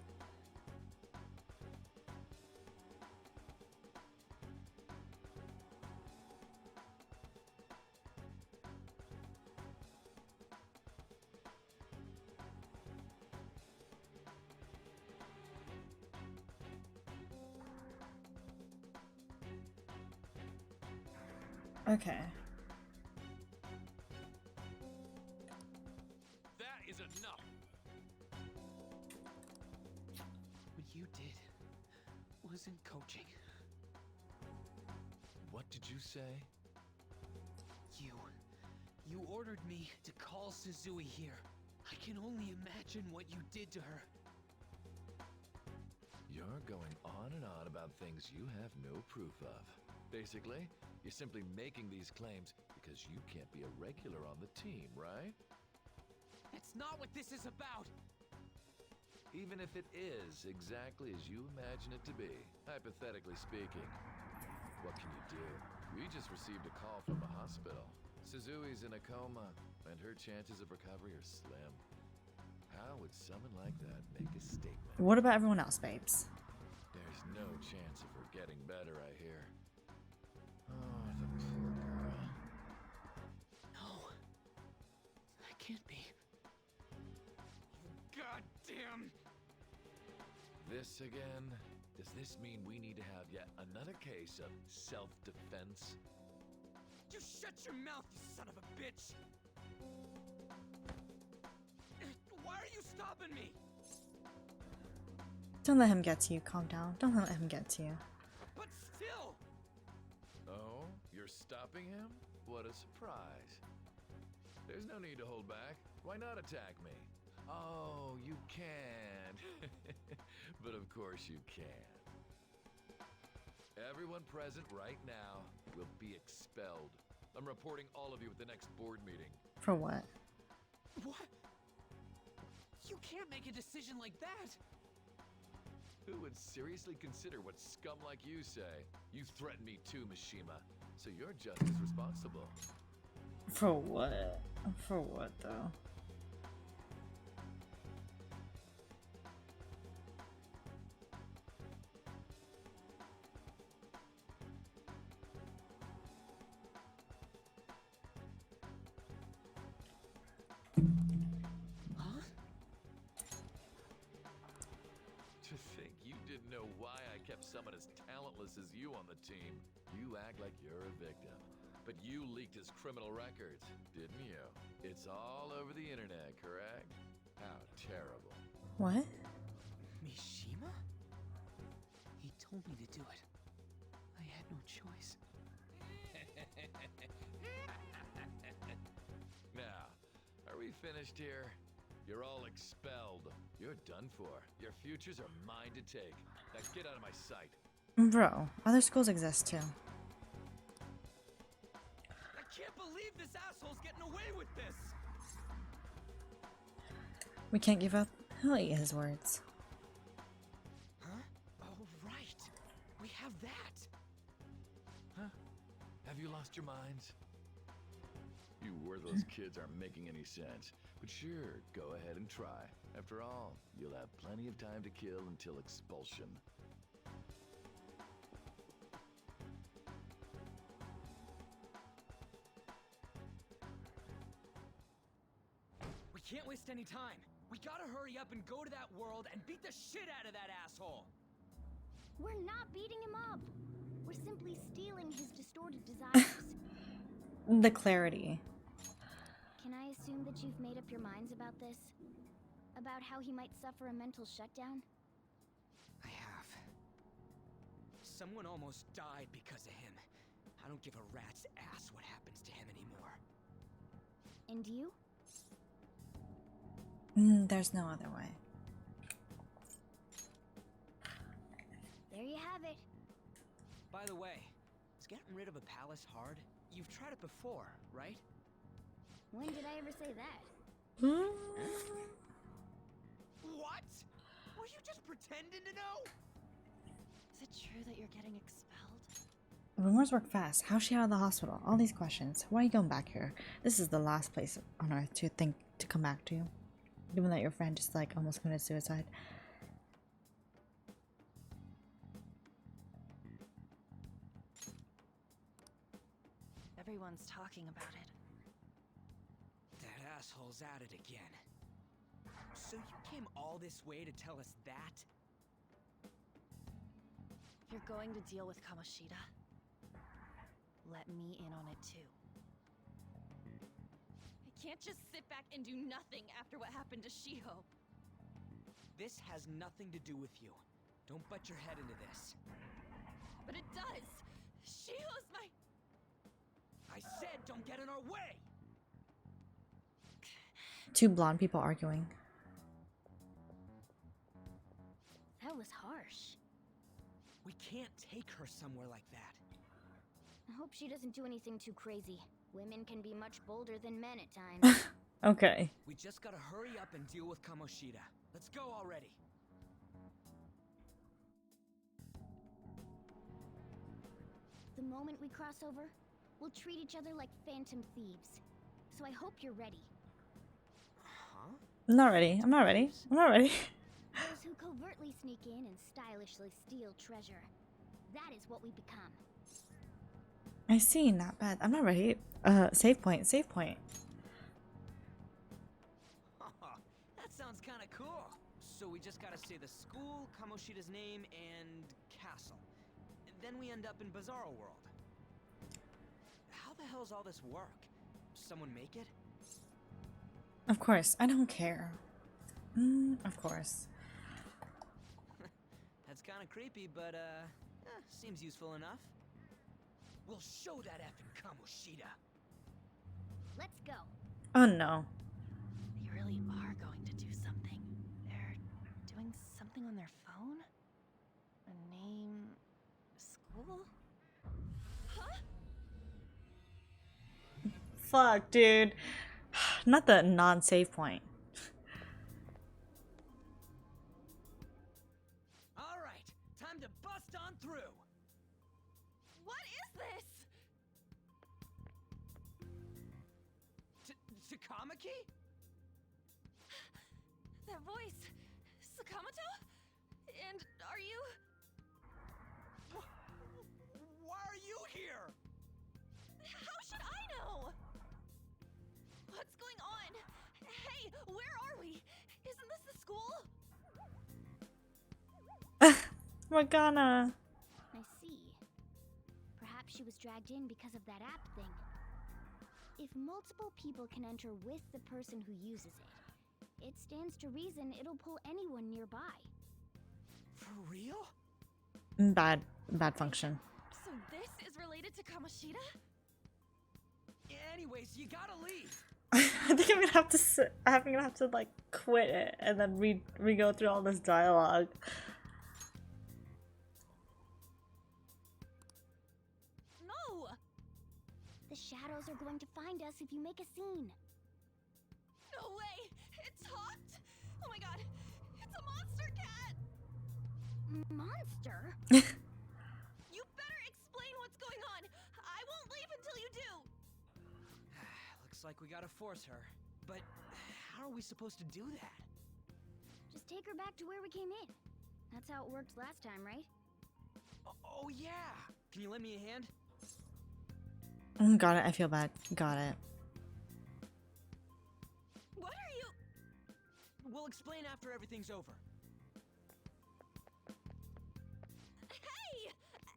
Okay. That is enough! What you did wasn't coaching. What did you say? You ordered me to call Suzui here. I can only imagine what you did to her. You're going on and on about things you have no proof of. Basically, you're simply making these claims because you can't be a regular on the team, right? That's not what this is about! Even if it is exactly as you imagine it to be, hypothetically speaking, what can you do? We just received a call from a hospital. Suzui's in a coma, and her chances of recovery are slim. How would someone like that make a statement? What about everyone else, babes? There's no chance of her getting better, I hear. Oh, the poor girl. No. That can't be. God damn! This again? Does this mean we need to have yet another case of self-defense? You shut your mouth, you son of a bitch! Why are you stopping me? Don't let him get to you. Calm down. Don't let him get to you. But still! Oh, you're stopping him? What a surprise. There's no need to hold back. Why not attack me? Oh, you can. But of course you can. Everyone present right now, will be expelled. I'm reporting all of you at the next board meeting. For what? What? You can't make a decision like that! Who would seriously consider what scum like you say? You threatened me too, Mishima, so you're just as responsible. For what? For what, though? To think you didn't know why I kept someone as talentless as you on the team. You act like you're a victim. But you leaked his criminal records, didn't you? It's all over the internet, correct? How terrible. What? Mishima? He told me to do it. I had no choice. Now, are we finished here? You're all expelled. You're done for. Your futures are mine to take. Now get out of my sight. Bro, other schools exist too. I can't believe this asshole's getting away with this! We can't give up. He'll eat his words. Huh? Oh, right. We have that. Huh? Have you lost your minds? You worthless kids aren't making any sense. But sure, go ahead and try. After all, you'll have plenty of time to kill until expulsion. We can't waste any time. We gotta hurry up and go to that world and beat the shit out of that asshole. We're not beating him up. We're simply stealing his distorted desires. The clarity. Can I assume that you've made up your minds about this? About how he might suffer a mental shutdown? I have. Someone almost died because of him. I don't give a rat's ass what happens to him anymore. And you? There's no other way. There you have it. By the way, is getting rid of a palace hard? You've tried it before, right? When did I ever say that? What? Were you just pretending to know? Is it true that you're getting expelled? Rumors work fast. How's she out of the hospital? All these questions. Why are you going back here? This is the last place on earth to think to come back to. Given that your friend just like almost committed suicide. Everyone's talking about it. That asshole's at it again. So you came all this way to tell us that? If you're going to deal with Kamoshida, let me in on it too. I can't just sit back and do nothing after what happened to Shiho. This has nothing to do with you. Don't butt your head into this. But it does! Shiho's my... I said don't get in our way! Two blonde people arguing. That was harsh. We can't take her somewhere like that. I hope she doesn't do anything too crazy. Women can be much bolder than men at times. Okay. We just gotta hurry up and deal with Kamoshida. Let's go already. The moment we cross over, we'll treat each other like phantom thieves. So I hope you're ready. Huh? I'm not ready. I'm not ready. I'm not ready. Those who covertly sneak in and stylishly steal treasure. That is what we become. I see. Not bad. I'm not ready. Save point. Save point. That sounds kind of cool. So we just gotta say the school, Kamoshida's name, and castle. And then we end up in Bizarro World. How the hell's all this work? Someone make it? Of course. I don't care. Of course. That's kind of creepy, but seems useful enough. We'll show that effing Kamoshida. Let's go. Oh no. They really are going to do something. They're doing something on their phone? A name... school? Huh? fuck, dude? Not the non-save point. All right, time to bust on through. What is this? Takamaki? That voice. Sakamoto? And are you... Why are you here? How should I know? What's going on? Hey, where are we? Isn't this the school? Morgana. I see. Perhaps she was dragged in because of that app thing. If multiple people can enter with the person who uses it, it stands to reason it'll pull anyone nearby. For real? Bad function. So this is related to Kamoshida? Anyways, you gotta leave. I think I'm gonna have to. I'm gonna have to like quit it and then re-go through all this dialogue. No! The shadows are going to find us if you make a scene. No way! It talked! Oh my god! It's a monster cat! Monster? You better explain what's going on! I won't leave until you do! Looks like we gotta force her. But how are we supposed to do that? Just take her back to where we came in. That's how it worked last time, right? Oh yeah! Can you lend me a hand? Got it. I feel bad. Got it. What are you... We'll explain after everything's over. Hey!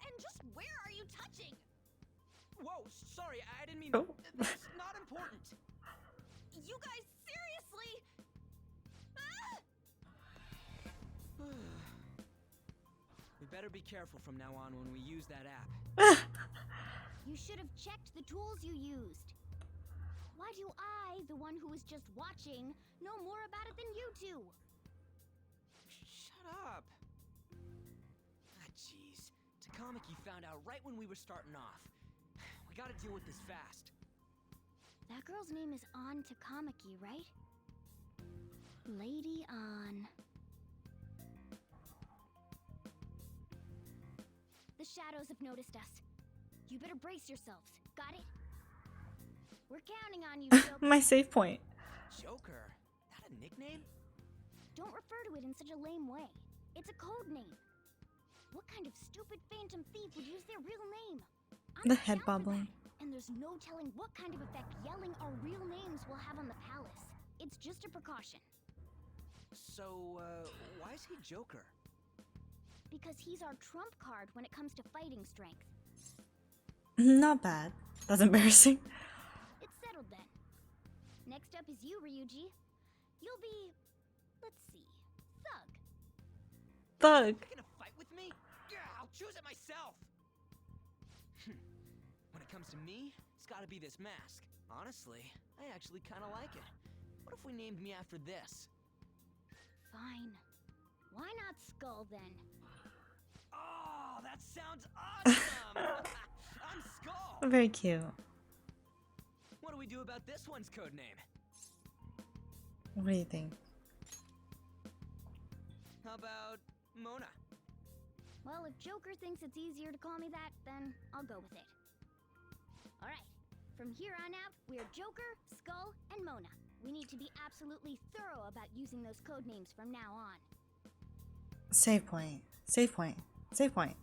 And just where are you touching? Whoa, sorry, I didn't mean... Oh. That's not important. You guys, seriously? Ah! We better be careful from now on when we use that app. You should have checked the tools you used. Why do I, the one who was just watching, know more about it than you two? Shut up. Ah, jeez. Takamaki found out right when we were starting off. We gotta deal with this fast. That girl's name is An Takamaki, right? Lady An. The shadows have noticed us. You better brace yourselves. Got it? We're counting on you, Joker. My save point. Joker? That a nickname? Don't refer to it in such a lame way. It's a code name. What kind of stupid phantom thief would use their real name? I'm The not head down for bobbling. that. And there's no telling what kind of effect yelling our real names will have on the palace. It's just a precaution. So, why is he Joker? Because he's our trump card when it comes to fighting strength. Not bad. That's embarrassing. It's settled then. Next up is you, Ryuji. You'll be... let's see... Thug. Thug. You gonna fight with me? Yeah, I'll choose it myself! When it comes to me, it's gotta be this mask. Honestly, I actually kinda like it. What if we named me after this? Fine. Why not Skull then? Oh, that sounds awesome! I'm Skull! Very cute. What do we do about this one's code name? What do you think? How about Mona? Well, if Joker thinks it's easier to call me that, then I'll go with it. Alright, from here on out, we're Joker, Skull, and Mona. We need to be absolutely thorough about using those code names from now on. Save point. Save point. Save point.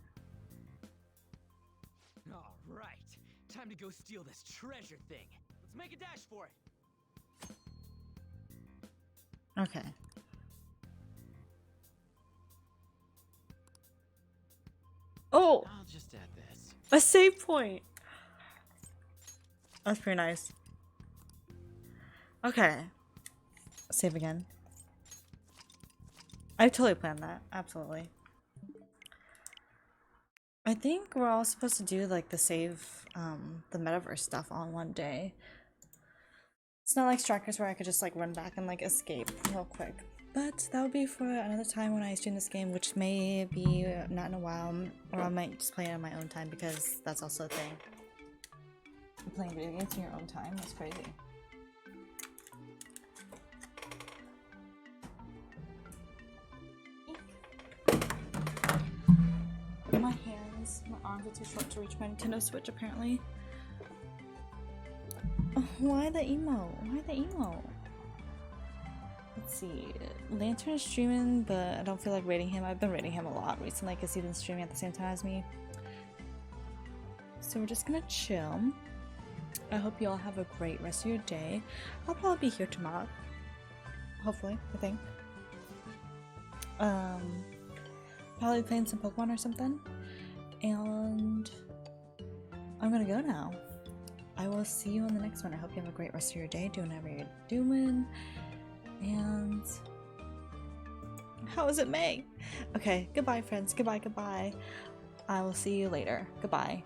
Alright, time to go steal this treasure thing. Let's make a dash for it. Okay. Oh! I'll just add this. A save point! That's pretty nice. Okay. Save again. I totally planned that. Absolutely. I think we're all supposed to do like the save, the metaverse stuff on one day. It's not like Strikers where I could just like run back and like escape real quick. But that would be for another time when I stream this game, which may be not in a while, or I might just play it on my own time because that's also a thing. playing video games in your own time. That's crazy. My hands, my arms are too short to reach my Nintendo Switch apparently. Oh, why the emo? Why the emo? Let's see. Lantern is streaming, but I don't feel like rating him. I've been rating him a lot recently because he's been streaming at the same time as me. So we're just gonna chill. I hope you all have a great rest of your day. I'll probably be here tomorrow. Hopefully, I think. Probably playing some Pokemon or something. And I'm gonna go now. I will see you on the next one. I hope you have a great rest of your day, doing whatever you're doing. And how is it May? Okay, goodbye friends. Goodbye, goodbye. I will see you later. Goodbye.